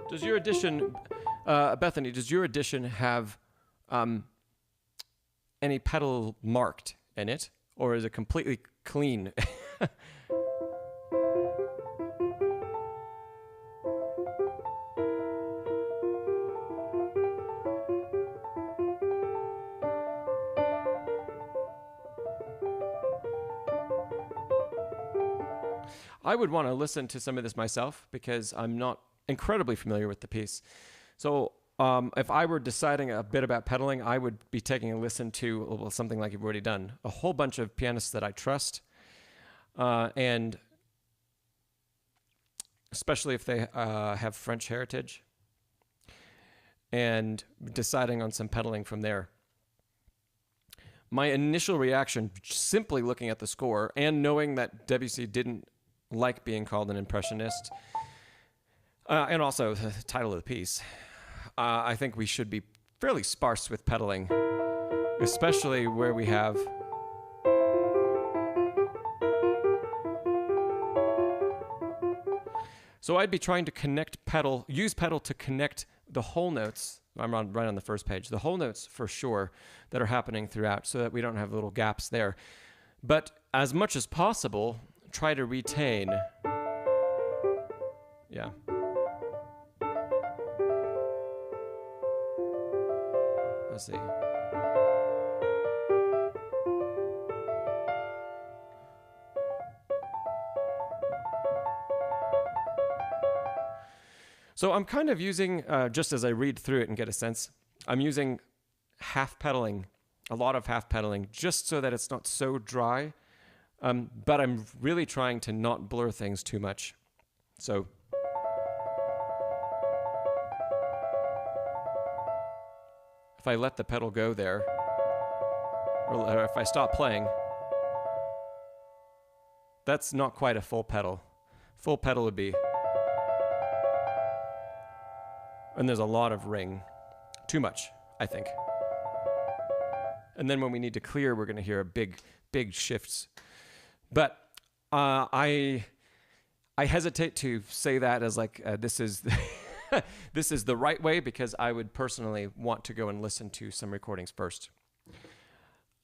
Does your edition, Bethany, does your edition have any pedal marked in it? Or is it completely clean? I would want to listen to some of this myself because I'm not incredibly familiar with the piece. So if I were deciding a bit about pedaling, I would be taking a listen to something like you've already done. A whole bunch of pianists that I trust, and especially if they have French heritage, and deciding on some pedaling from there. My initial reaction, simply looking at the score and knowing that Debussy didn't like being called an impressionist, and also the title of the piece, I think we should be fairly sparse with pedaling, especially where we have so I'd be trying to use pedal to connect the whole notes. I'm right on the first page, the whole notes for sure that are happening throughout, so that we don't have little gaps there. But as much as possible, try to retain, yeah. Let's see. So I'm kind of using, just as I read through it and get a sense, I'm using half pedaling, a lot of half pedaling, just so that it's not so dry. But I'm really trying to not blur things too much. So if I let the pedal go there, or if I stop playing, that's not quite a full pedal. Full pedal would be, and there's a lot of ring. Too much, I think. And then when we need to clear, we're going to hear a big shifts. But I hesitate to say that as like this is this is the right way, because I would personally want to go and listen to some recordings first.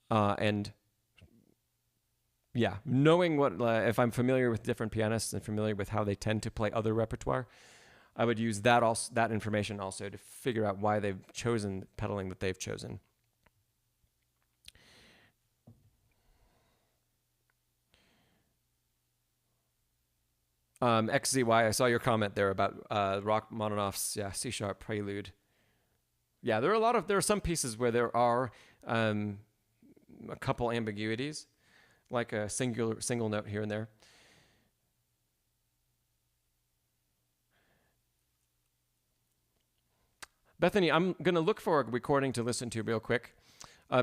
And yeah, knowing what if I'm familiar with different pianists and familiar with how they tend to play other repertoire, I would use that information also to figure out why they've chosen pedaling that they've chosen. XZY, I saw your comment there about Rachmaninoff's C-sharp prelude. Yeah, there are some pieces where there are a couple ambiguities, like a single note here and there. Bethany, I'm going to look for a recording to listen to real quick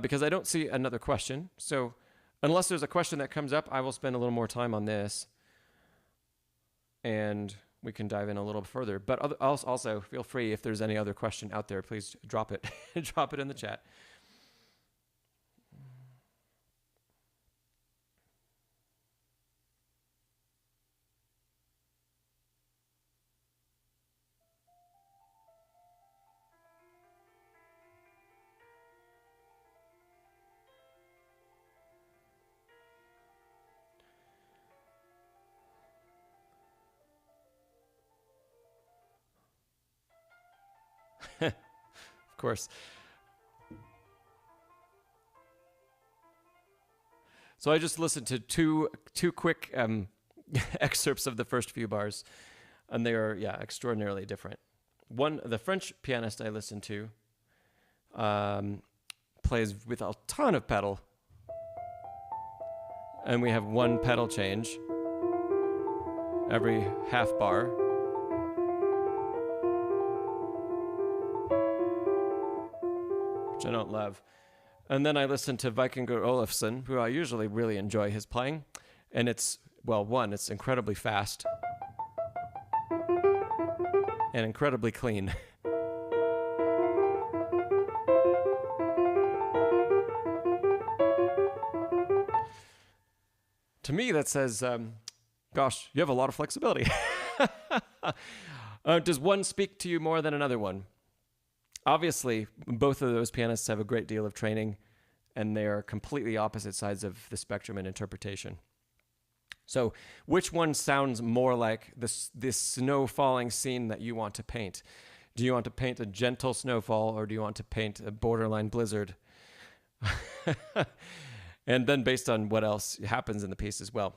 because I don't see another question. So unless there's a question that comes up, I will spend a little more time on this. And we can dive in a little further. But also, feel free, if there's any other question out there, please drop it. Drop it in the chat. Of course. So I just listened to two quick excerpts of the first few bars, and they are extraordinarily different. One, the French pianist I listened to plays with a ton of pedal, and we have one pedal change every half bar. Which I don't love. And then I listen to Vikingur Olafsson, who I usually really enjoy his playing. And it's, well, one, it's incredibly fast and incredibly clean. To me, that says, gosh, you have a lot of flexibility. Does one speak to you more than another one? Obviously, both of those pianists have a great deal of training, and they are completely opposite sides of the spectrum in interpretation. So which one sounds more like this snow falling scene that you want to paint? Do you want to paint a gentle snowfall, or do you want to paint a borderline blizzard? And then based on what else happens in the piece as well.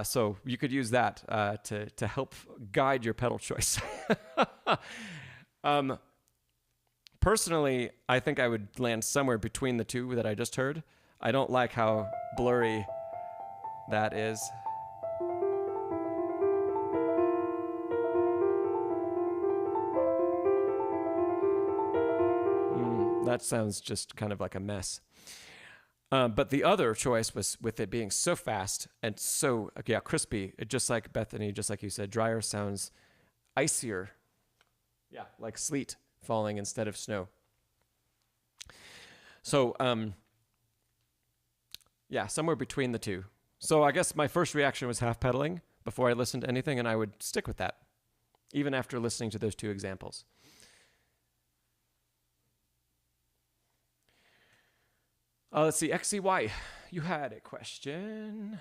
So you could use that to help guide your pedal choice. Personally, I think I would land somewhere between the two that I just heard. I don't like how blurry that is. That sounds just kind of like a mess. But the other choice was with it being so fast and so, crispy. Just like Bethany, just like you said, drier sounds icier. Yeah, like sleet falling instead of snow. So, somewhere between the two. So I guess my first reaction was half pedaling before I listened to anything, and I would stick with that, even after listening to those two examples. Let's see, XCY, you had a question.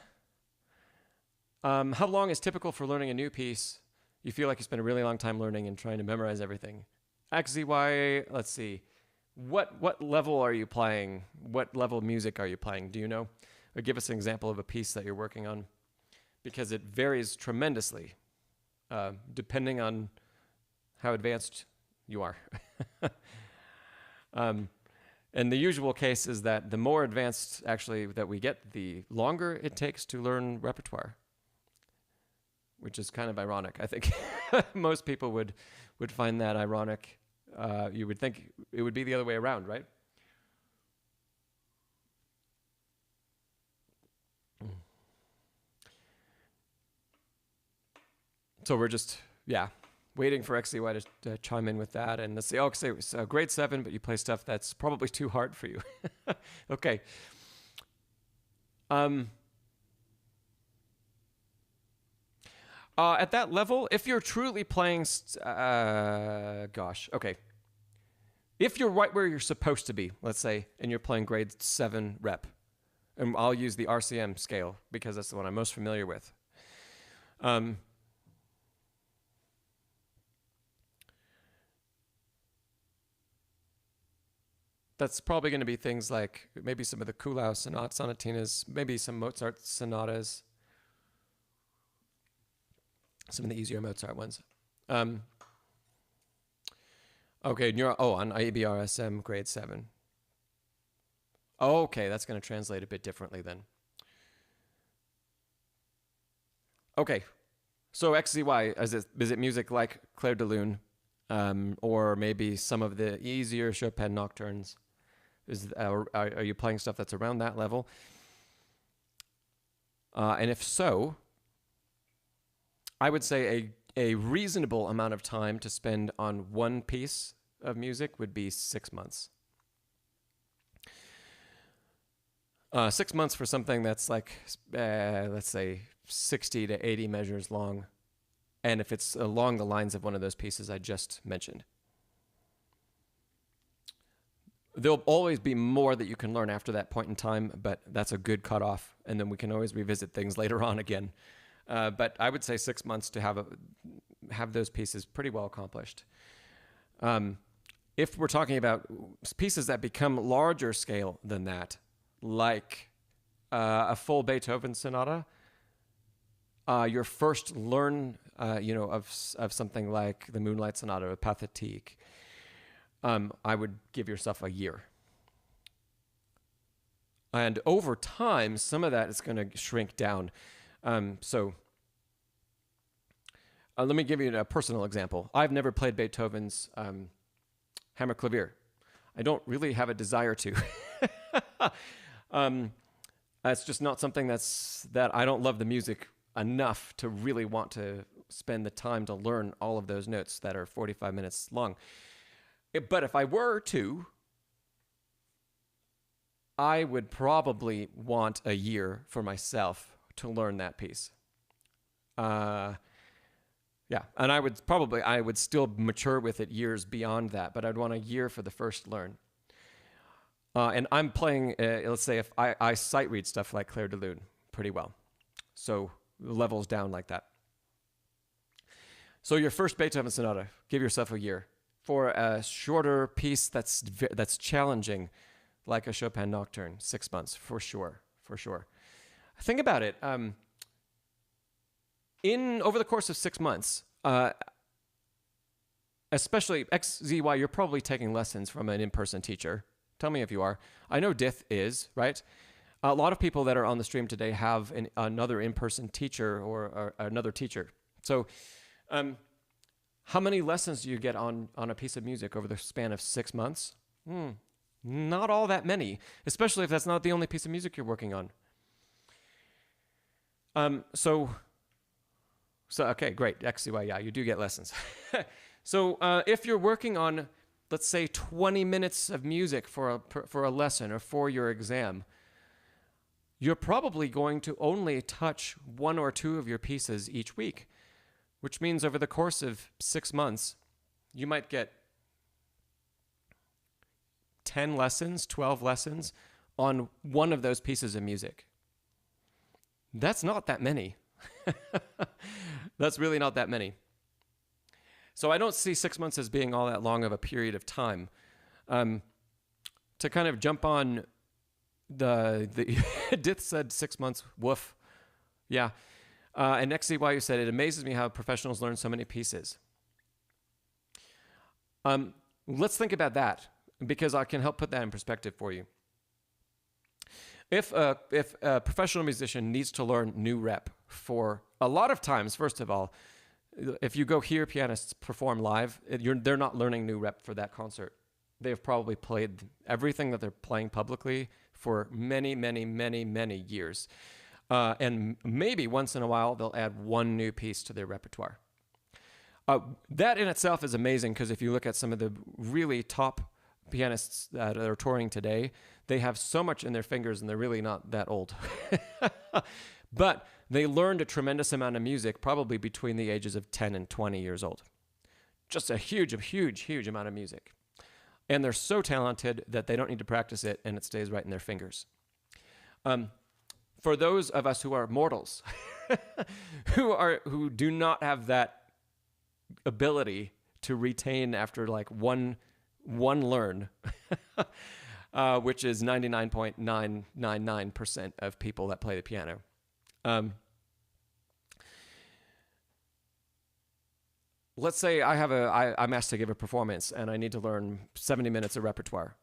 How long is typical for learning a new piece? You feel like you spent a really long time learning and trying to memorize everything. XCY, let's see. What level are you playing? What level of music are you playing? Do you know? Or give us an example of a piece that you're working on. Because it varies tremendously, depending on how advanced you are. And the usual case is that the more advanced actually that we get, the longer it takes to learn repertoire, which is kind of ironic. I think most people would find that ironic. You would think it would be the other way around, right? So we're just, waiting for XCY to chime in with that. And let's see, say it was grade 7, but you play stuff that's probably too hard for you. Okay. At that level, if you're truly playing, okay. If you're right where you're supposed to be, let's say, and you're playing grade 7 rep, and I'll use the RCM scale because that's the one I'm most familiar with. That's probably going to be things like maybe some of the Kuhlau sonatinas, maybe some Mozart sonatas, some of the easier Mozart ones. Okay, on IBRSM grade 7. Okay, that's going to translate a bit differently then. Okay, so XCY, is it music like Clair de Lune, or maybe some of the easier Chopin nocturnes? Are you playing stuff that's around that level? And if so, I would say a reasonable amount of time to spend on one piece of music would be 6 months. 6 months for something that's like, let's say, 60 to 80 measures long. And if it's along the lines of one of those pieces I just mentioned. There'll always be more that you can learn after that point in time, but that's a good cutoff, and then we can always revisit things later on again. But I would say 6 months to have those pieces pretty well accomplished. If we're talking about pieces that become larger scale than that, like a full Beethoven sonata, your first learn, of something like the Moonlight Sonata or Pathétique, I would give yourself a year. And over time, some of that is going to shrink down. So let me give you a personal example. I've never played Beethoven's Hammer Clavier. I don't really have a desire to. It's just not something that I don't love the music enough to really want to spend the time to learn all of those notes that are 45 minutes long. But if I were to, I would probably want a year for myself to learn that piece. Yeah, and I would still mature with it years beyond that, but I'd want a year for the first learn. And I'm playing, let's say if I sight read stuff like Clair de Lune pretty well. So levels down like that. So your first Beethoven sonata, give yourself a year. For a shorter piece that's challenging, like a Chopin Nocturne, 6 months, for sure. Think about it. Over the course of 6 months, especially XZY, you're probably taking lessons from an in-person teacher. Tell me if you are. I know Dith is, right? A lot of people that are on the stream today have another in-person teacher or another teacher. So how many lessons do you get on a piece of music over the span of 6 months? Not all that many, especially if that's not the only piece of music you're working on. So okay, great. XCY, yeah, you do get lessons. So if you're working on, let's say, 20 minutes of music for a lesson or for your exam, you're probably going to only touch 1 or 2 of your pieces each week, which means over the course of 6 months, you might get 10 lessons, 12 lessons on one of those pieces of music. That's not that many. That's really not that many. So I don't see 6 months as being all that long of a period of time. To kind of jump on the Dith said 6 months, woof. Yeah. And XCY said, it amazes me how professionals learn so many pieces. Let's think about that, because I can help put that in perspective for you. If a professional musician needs to learn new rep for a lot of times, first of all, if you go hear pianists perform live, they're not learning new rep for that concert. They've probably played everything that they're playing publicly for many, many, many, many years. And maybe once in a while, they'll add one new piece to their repertoire. That in itself is amazing, because if you look at some of the really top pianists that are touring today, they have so much in their fingers and they're really not that old. But they learned a tremendous amount of music probably between the ages of 10 and 20 years old. Just a huge amount of music. And they're so talented that they don't need to practice it, and it stays right in their fingers. For those of us who are mortals, who do not have that ability to retain after like one learn, which is 99.999% of people that play the piano. Let's say I'm asked to give a performance and I need to learn 70 minutes of repertoire.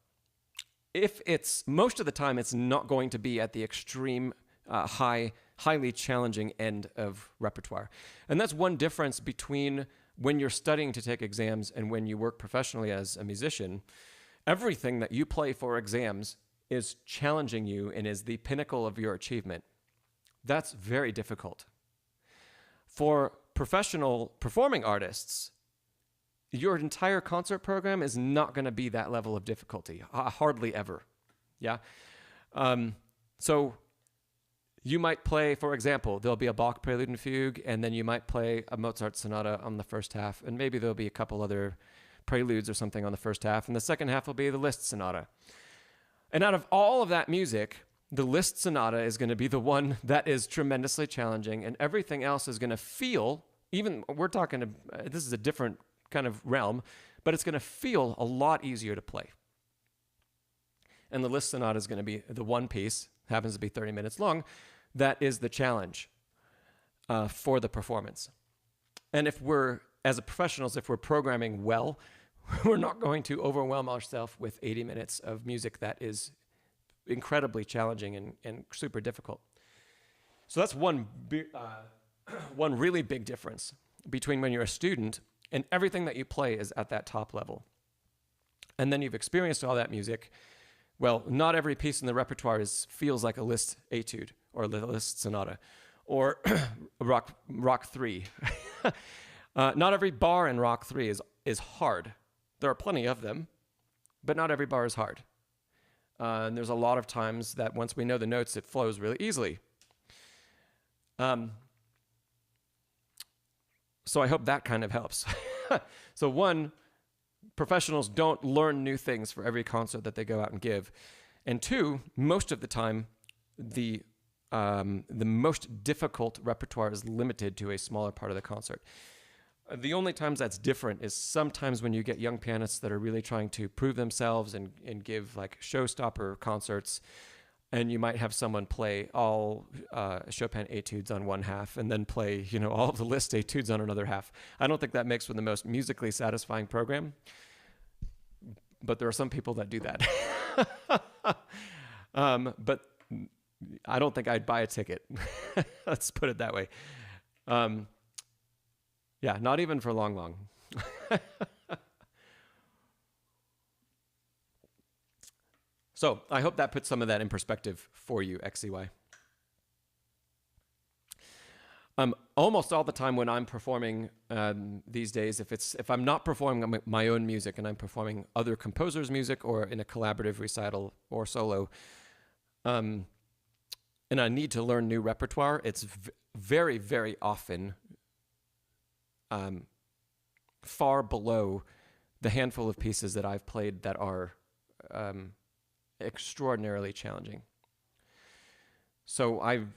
If it's, most of the time, it's not going to be at the extreme, highly challenging end of repertoire. And that's one difference between when you're studying to take exams and when you work professionally as a musician. Everything that you play for exams is challenging you and is the pinnacle of your achievement. That's very difficult. For professional performing artists, your entire concert program is not going to be that level of difficulty, hardly ever. Yeah. So you might play, for example, there'll be a Bach prelude and fugue, and then you might play a Mozart sonata on the first half, and maybe there'll be a couple other preludes or something on the first half, and the second half will be the Liszt sonata. And out of all of that music, the Liszt sonata is going to be the one that is tremendously challenging, and everything else is going to feel, even we're talking, this is a different kind of realm, but it's going to feel a lot easier to play. And the Liszt sonata is going to be the one piece, happens to be 30 minutes long, that is the challenge for the performance. And if we're, as professionals, if we're programming well, we're not going to overwhelm ourselves with 80 minutes of music that is incredibly challenging and super difficult. So that's one really big difference between when you're a student and everything that you play is at that top level. And then you've experienced all that music. Well, not every piece in the repertoire feels like a Liszt etude or a Liszt sonata or rock 3. Not every bar in rock 3 is hard. There are plenty of them, but not every bar is hard. And there's a lot of times that once we know the notes, it flows really easily. So I hope that kind of helps. So one, professionals don't learn new things for every concert that they go out and give. And two, most of the time, the most difficult repertoire is limited to a smaller part of the concert. The only times that's different is sometimes when you get young pianists that are really trying to prove themselves and give like showstopper concerts, and you might have someone play all Chopin etudes on one half and then play, all of the Liszt etudes on another half. I don't think that makes for the most musically satisfying program, but there are some people that do that. But I don't think I'd buy a ticket. Let's put it that way. Yeah, not even for long. So I hope that puts some of that in perspective for you, XCY. Almost all the time when I'm performing these days, if I'm not performing my own music and I'm performing other composers' music or in a collaborative recital or solo, and I need to learn new repertoire, it's very, very often far below the handful of pieces that I've played that are extraordinarily challenging. So I'm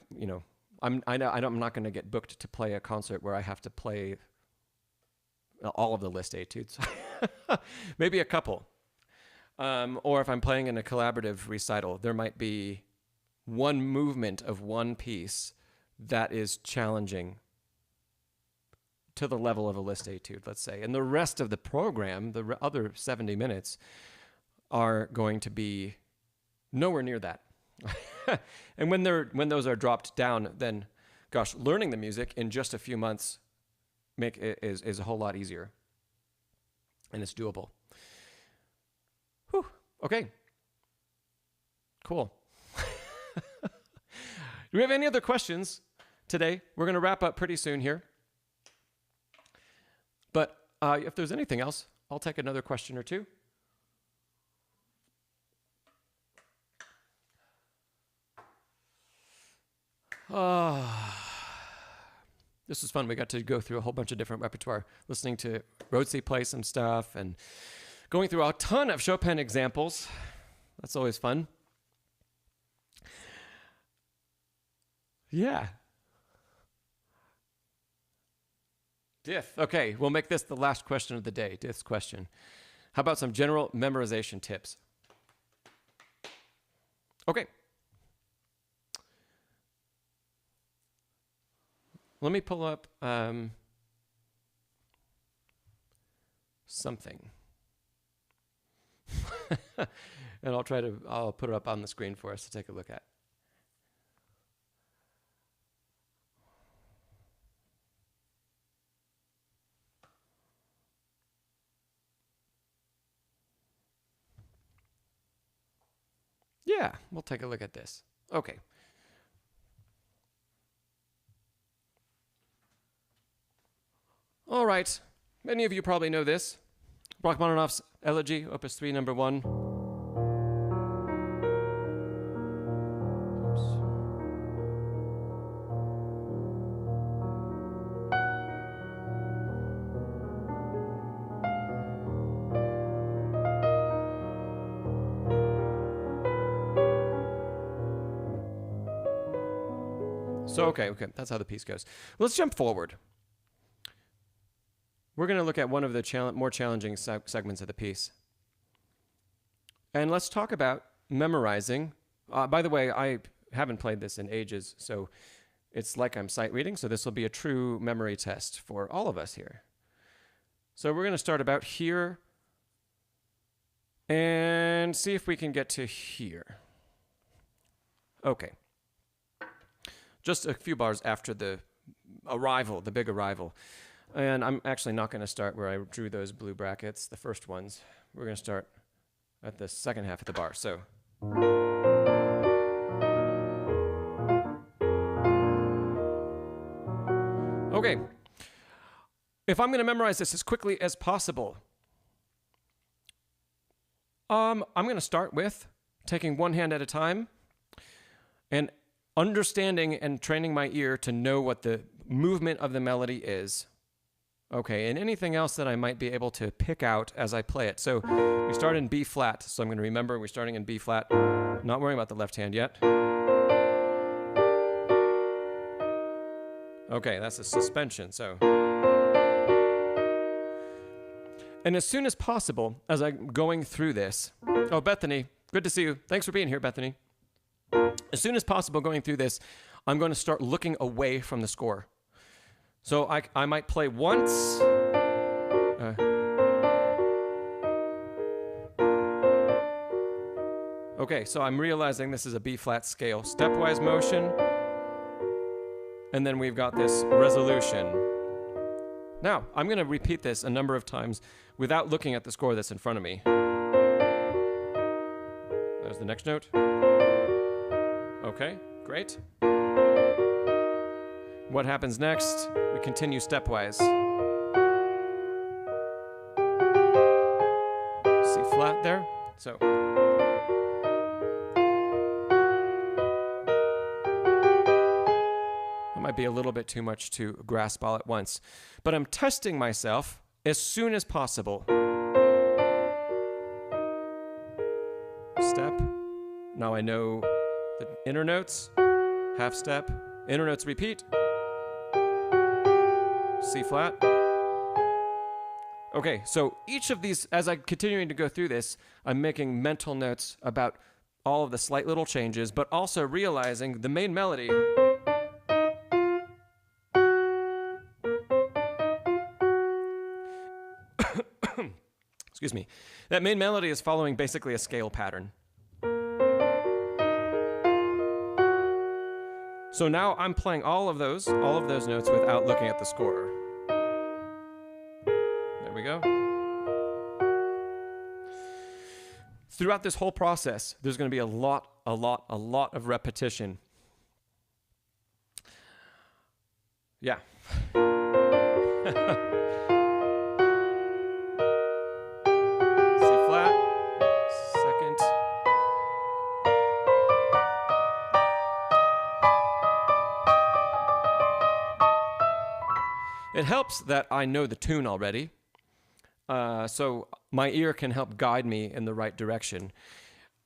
not going to get booked to play a concert where I have to play all of the Liszt etudes. Maybe a couple. Or if I'm playing in a collaborative recital, there might be one movement of one piece that is challenging to the level of a Liszt etude, let's say. And the rest of the program, the other 70 minutes, are going to be nowhere near that. And when those are dropped down, then, gosh, learning the music in just a few months is a whole lot easier, and it's doable. Whew. Okay. Cool. Do we have any other questions today? We're going to wrap up pretty soon here. But if there's anything else, I'll take another question or two. This was fun. We got to go through a whole bunch of different repertoire, listening to Rhodsey play some stuff and going through a ton of Chopin examples. That's always fun. Yeah. Diff. Okay, we'll make this the last question of the day. Diff's question. How about some general memorization tips? Okay. Let me pull up something. And I'll put it up on the screen for us to take a look at. Yeah, we'll take a look at this. Okay. All right. Many of you probably know this. Rachmaninoff's Elegy, Opus 3, number 1. So, okay, that's how the piece goes. Let's jump forward. We're going to look at one of the more challenging segments of the piece. And let's talk about memorizing. By the way, I haven't played this in ages, so it's like I'm sight reading, so this will be a true memory test for all of us here. So we're going to start about here and see if we can get to here. Okay. Just a few bars after the arrival, the big arrival. And I'm actually not going to start where I drew those blue brackets, the first ones. We're going to start at the second half of the bar. So. Okay. If I'm going to memorize this as quickly as possible, I'm going to start with taking one hand at a time and understanding and training my ear to know what the movement of the melody is. Okay, and anything else that I might be able to pick out as I play it. So we start in B flat, so I'm going to remember we're starting in B flat, not worrying about the left hand yet. Okay, that's a suspension, so. And as soon as possible, as I'm going through this, oh, Bethany, good to see you. Thanks for being here, Bethany. As soon as possible going through this, I'm going to start looking away from the score. So I might play once. Okay, so I'm realizing this is a B flat scale. Stepwise motion. And then we've got this resolution. Now, I'm going to repeat this a number of times without looking at the score that's in front of me. There's the next note. Okay, great. What happens next? We continue stepwise. C flat there. So. That might be a little bit too much to grasp all at once. But I'm testing myself as soon as possible. Step. Now I know the inner notes. Half step. Inner notes repeat. C flat. Okay, so each of these, as I'm continuing to go through this, I'm making mental notes about all of the slight little changes, but also realizing the main melody. Excuse me. That main melody is following basically a scale pattern. So now I'm playing all of those notes without looking at the score. There we go. Throughout this whole process, there's going to be a lot of repetition. Yeah. It helps that I know the tune already, so my ear can help guide me in the right direction.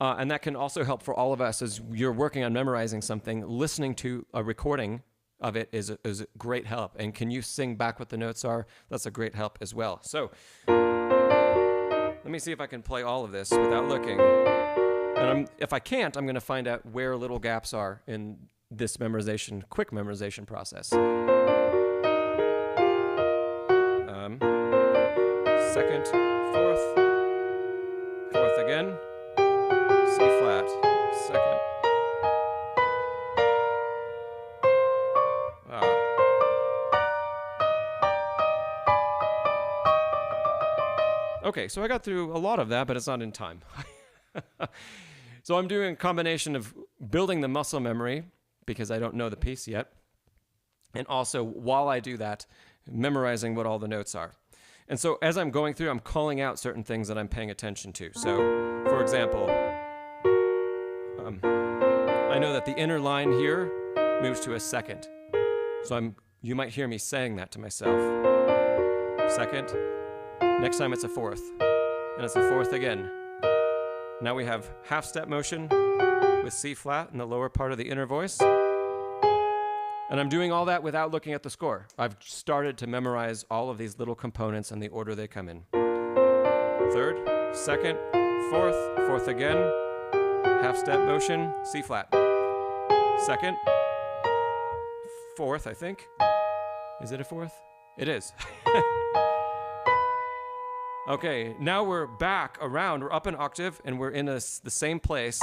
And that can also help for all of us as you're working on memorizing something. Listening to a recording of it is a great help. And can you sing back what the notes are? That's a great help as well. So let me see if I can play all of this without looking. And if I can't, I'm going to find out where little gaps are in this quick memorization process. Second, fourth again, C flat, second. Okay, so I got through a lot of that, but it's not in time. So I'm doing a combination of building the muscle memory, because I don't know the piece yet, and also, while I do that, memorizing what all the notes are. And so as I'm going through, I'm calling out certain things that I'm paying attention to. So, for example, I know that the inner line here moves to a second. So you might hear me saying that to myself. Second. Next time it's a fourth. And it's a fourth again. Now we have half step motion with C flat in the lower part of the inner voice. And I'm doing all that without looking at the score. I've started to memorize all of these little components and the order they come in. Third, second, fourth again, half step motion, C flat. Second, fourth, I think. Is it a fourth? It is. Okay, now we're back around, we're up an octave, and we're in the same place.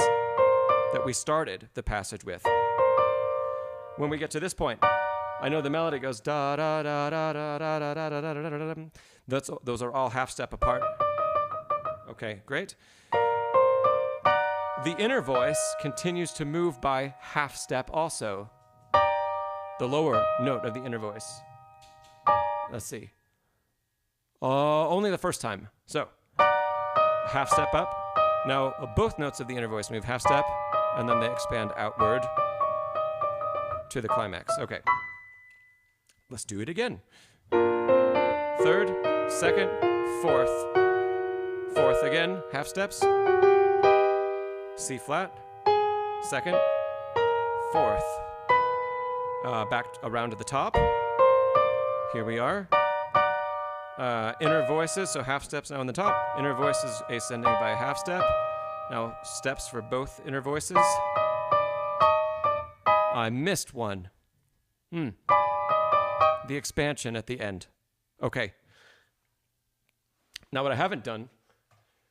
that we started the passage with. When we get to this point, I know the melody goes da da da da da da da da da da da da. Those are all half step apart. Okay, great. The inner voice continues to move by half step also. The lower note of the inner voice. Let's see. Only the first time. So, half step up. Now, both notes of the inner voice move half step, and then they expand outward to the climax. Okay. Let's do it again. Third, second, fourth. Fourth again, half steps. C flat, second, fourth. Back around to the top. Here we are. Inner voices, so half steps now on the top. Inner voices ascending by a half step. Now steps for both inner voices. I missed one. The expansion at the end. Okay. Now what I haven't done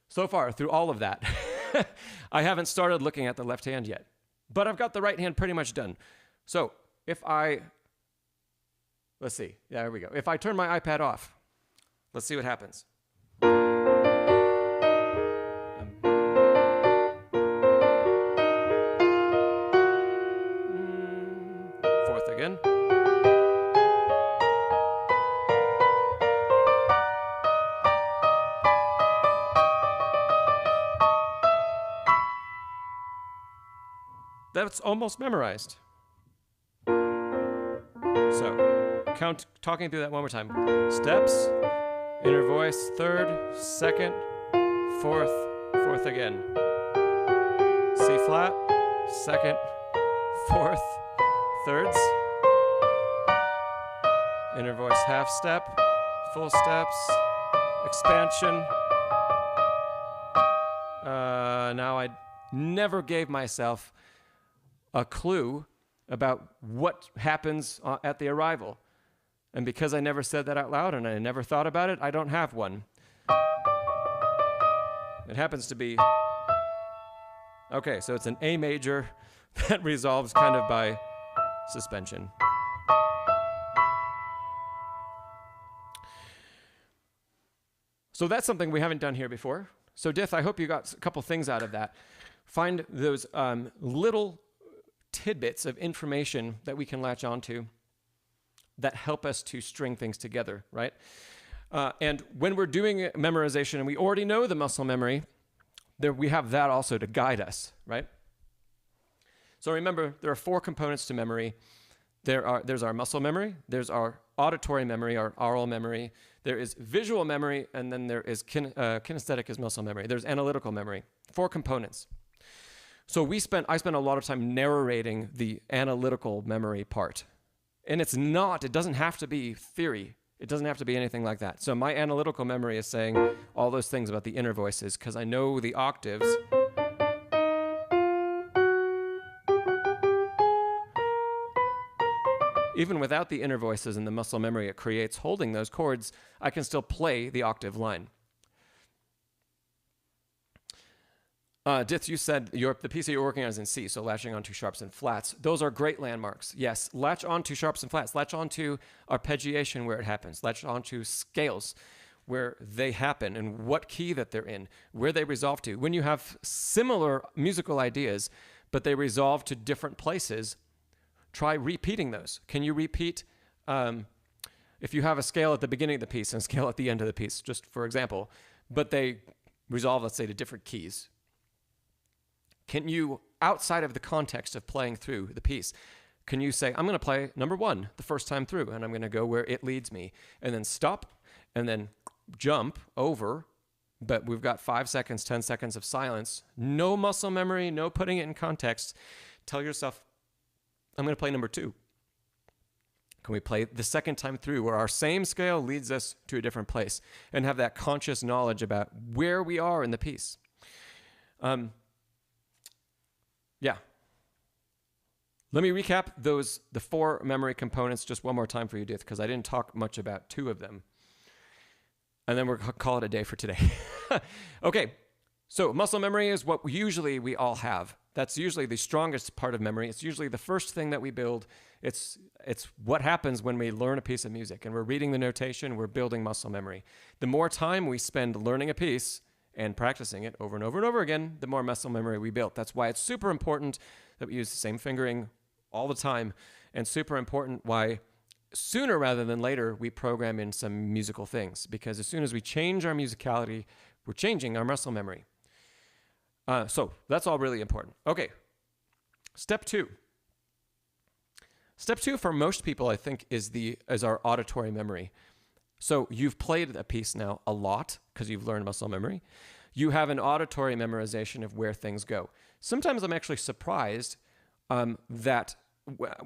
so far through all of that, I haven't started looking at the left hand yet, but I've got the right hand pretty much done. So if let's see. Yeah, here we go. If I turn my iPad off, let's see what happens. Fourth again. That's almost memorized. So, talking through that one more time. Steps, inner voice, third, second, fourth, fourth again. C flat, second, fourth, thirds. Inner voice half step, full steps, expansion. Now I never gave myself a clue about what happens at the arrival. And because I never said that out loud and I never thought about it, I don't have one. It happens to be, okay, so it's an A major that resolves kind of by suspension. So that's something we haven't done here before. So Dith, I hope you got a couple things out of that. Find those little tidbits of information that we can latch onto that help us to string things together, right? And when we're doing memorization and we already know the muscle memory, we have that also to guide us, right? So remember, there are 4 components to memory. There's our muscle memory, there's our auditory memory, our oral memory, there is visual memory, and then there is kinesthetic is muscle memory. There's analytical memory. 4 components. So I spent a lot of time narrating the analytical memory part. And it doesn't have to be theory. It doesn't have to be anything like that. So my analytical memory is saying all those things about the inner voices because I know the octaves. Even without the inner voices and the muscle memory it creates holding those chords, I can still play the octave line. Dith, you said the piece that you're working on is in C, so latching onto sharps and flats. Those are great landmarks. Yes, latch onto sharps and flats. Latch onto arpeggiation where it happens. Latch onto scales where they happen and what key that they're in, where they resolve to. When you have similar musical ideas, but they resolve to different places, try repeating those. Can you repeat, if you have a scale at the beginning of the piece and a scale at the end of the piece, just for example, but they resolve, let's say, to different keys. Can you, outside of the context of playing through the piece, can you say, I'm going to play number 1 the first time through, and I'm going to go where it leads me, and then stop, and then jump over, but we've got 5 seconds, 10 seconds of silence, no muscle memory, no putting it in context. Tell yourself, I'm going to play number 2. Can we play the second time through where our same scale leads us to a different place and have that conscious knowledge about where we are in the piece? Yeah. Let me recap the 4 memory components just one more time for you, Dith, because I didn't talk much about 2 of them. And then we'll call it a day for today. Okay, so muscle memory is what usually we all have. That's usually the strongest part of memory. It's usually the first thing that we build. It's what happens when we learn a piece of music and we're reading the notation, we're building muscle memory. The more time we spend learning a piece and practicing it over and over and over again, the more muscle memory we build. That's why it's super important that we use the same fingering all the time, and super important why sooner rather than later we program in some musical things, because as soon as we change our musicality, we're changing our muscle memory. So that's all really important. Okay, step two. Step two for most people, I think, is our auditory memory. So you've played a piece now a lot because you've learned muscle memory. You have an auditory memorization of where things go. Sometimes I'm actually surprised that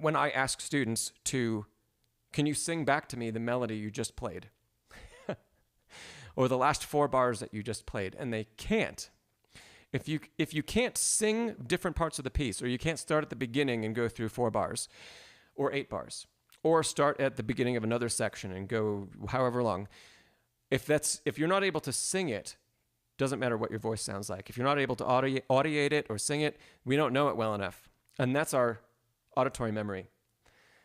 when I ask students can you sing back to me the melody you just played? Or the last 4 bars that you just played, and they can't. If you can't sing different parts of the piece, or you can't start at the beginning and go through 4 bars, or 8 bars, or start at the beginning of another section and go however long, if you're not able to sing it, doesn't matter what your voice sounds like. If you're not able to audiate it or sing it, we don't know it well enough. And that's our auditory memory.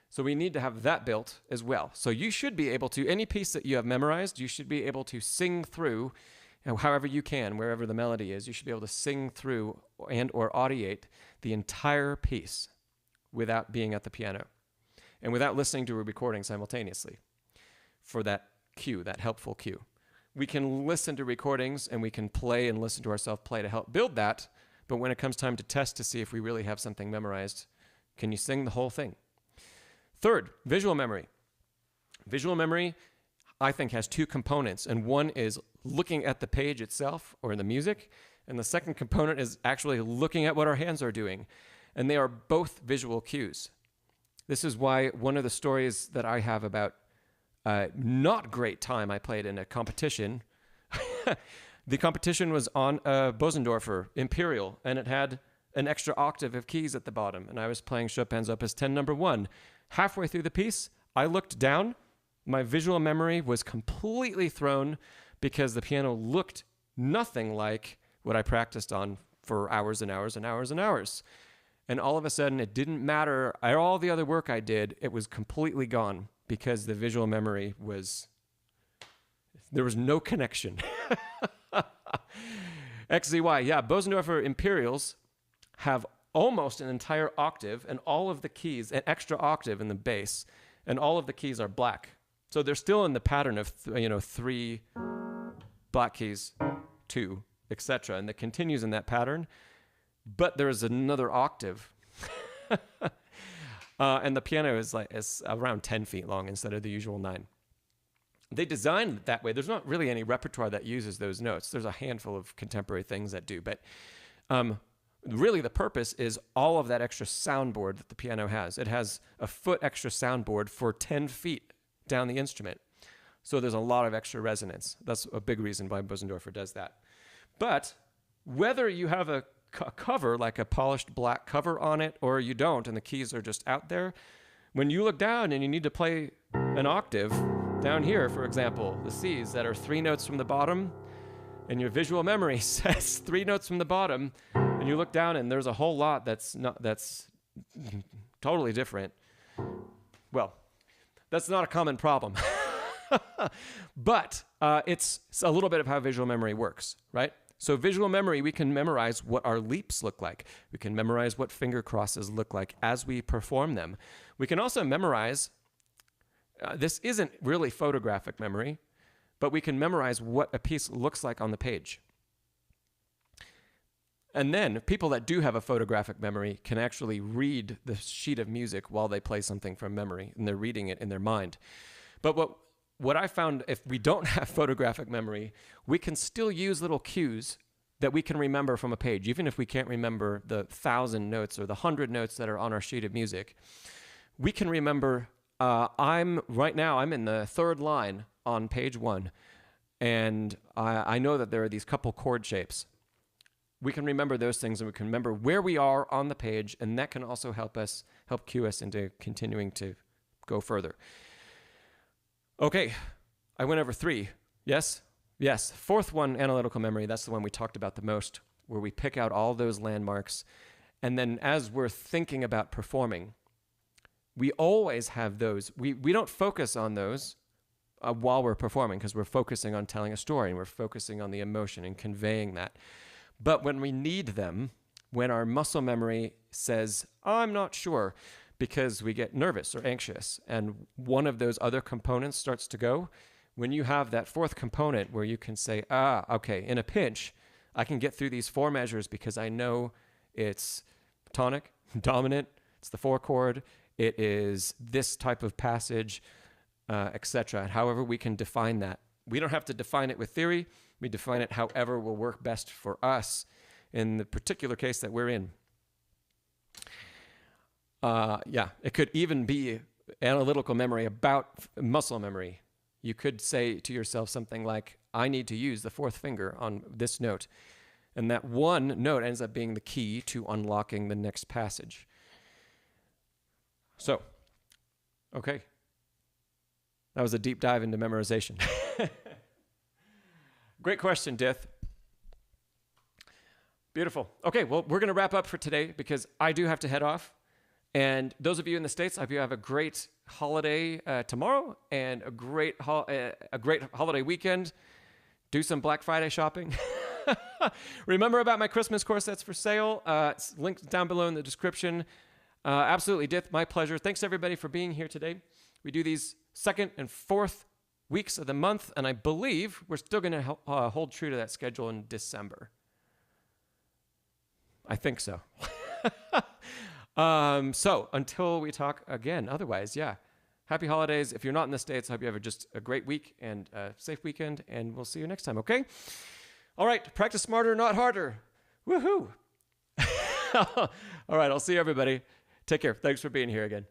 So we need to have that built as well. So you should be able to, any piece that you have memorized, you should be able to sing through, however you can, wherever the melody is, you should be able to sing through and or audiate the entire piece without being at the piano and without listening to a recording simultaneously for that cue, that helpful cue. We can listen to recordings and we can play and listen to ourselves play to help build that, but when it comes time to test to see if we really have something memorized, can you sing the whole thing? Third, visual memory. Visual memory, I think, has 2 components, and one is looking at the page itself or the music, and the second component is actually looking at what our hands are doing, and they are both visual cues. This is why one of the stories that I have about not great time I played in a competition, the competition was on a Bosendorfer Imperial, and it had an extra octave of keys at the bottom, and I was playing Chopin's Opus 10 number 1. Halfway through the piece, I looked down. My visual memory was completely thrown because the piano looked nothing like what I practiced on for hours and hours and hours and hours. And all of a sudden, it didn't matter. All the other work I did, it was completely gone because the visual memory there was no connection. XZY, yeah, Bosendorfer Imperials have almost an entire octave and all of the keys, an extra octave in the bass, and all of the keys are black. So they're still in the pattern of 3 black keys, 2, etc. And that continues in that pattern, but there is another octave. And the piano is around 10 feet long instead of the usual 9. They designed it that way. There's not really any repertoire that uses those notes. There's a handful of contemporary things that do, but really the purpose is all of that extra soundboard that the piano has. It has a foot extra soundboard for 10 feet down the instrument. So there's a lot of extra resonance. That's a big reason why Bosendorfer does that. But whether you have a cover, like a polished black cover on it, or you don't, and the keys are just out there, when you look down and you need to play an octave, down here, for example, the C's that are 3 notes from the bottom, and your visual memory says 3 notes from the bottom, and you look down and there's a whole lot that's totally different. Well, that's not a common problem. But it's a little bit of how visual memory works, right? So visual memory, we can memorize what our leaps look like. We can memorize what finger crosses look like as we perform them. We can also memorize, this isn't really photographic memory, but we can memorize what a piece looks like on the page. And then people that do have a photographic memory can actually read the sheet of music while they play something from memory, and they're reading it in their mind. But what I found, if we don't have photographic memory, we can still use little cues that we can remember from a page, even if we can't remember the 1,000 notes or the 100 notes that are on our sheet of music. We can remember, I'm in the 3rd line on page 1, and I know that there are these couple chord shapes. We can remember those things, and we can remember where we are on the page, and that can also help cue us into continuing to go further. Okay, I went over 3. Yes? Yes. 4th one, analytical memory. That's the one we talked about the most, where we pick out all those landmarks And then as we're thinking about performing, we always have those. We don't focus on those while we're performing because we're focusing on telling a story and we're focusing on the emotion and conveying that. But when we need them, when our muscle memory says, I'm not sure, because we get nervous or anxious, and one of those other components starts to go, when you have that fourth component where you can say, okay, in a pinch, I can get through these 4 measures because I know it's tonic, dominant, it's the 4 chord, it is this type of passage, etc. However we can define that. We don't have to define it with theory. We define it however will work best for us in the particular case that we're in. It could even be analytical memory about muscle memory. You could say to yourself something like, I need to use the 4th finger on this note. And that one note ends up being the key to unlocking the next passage. So, okay. That was a deep dive into memorization. Great question, Dith. Beautiful. Okay, well, we're going to wrap up for today because I do have to head off. And those of you in the States, I hope you have a great holiday tomorrow and a great holiday weekend. Do some Black Friday shopping. Remember about my Christmas course that's for sale. It's linked down below in the description. Absolutely, Dith, my pleasure. Thanks, everybody, for being here today. We do these 2nd and 4th weeks of the month, and I believe we're still going to hold true to that schedule in December. I think so. So until we talk again, otherwise, happy holidays. If you're not in the States, I hope you have just a great week and a safe weekend, and we'll see you next time, okay? All right, practice smarter, not harder. Woohoo! All right, I'll see you, everybody. Take care. Thanks for being here again.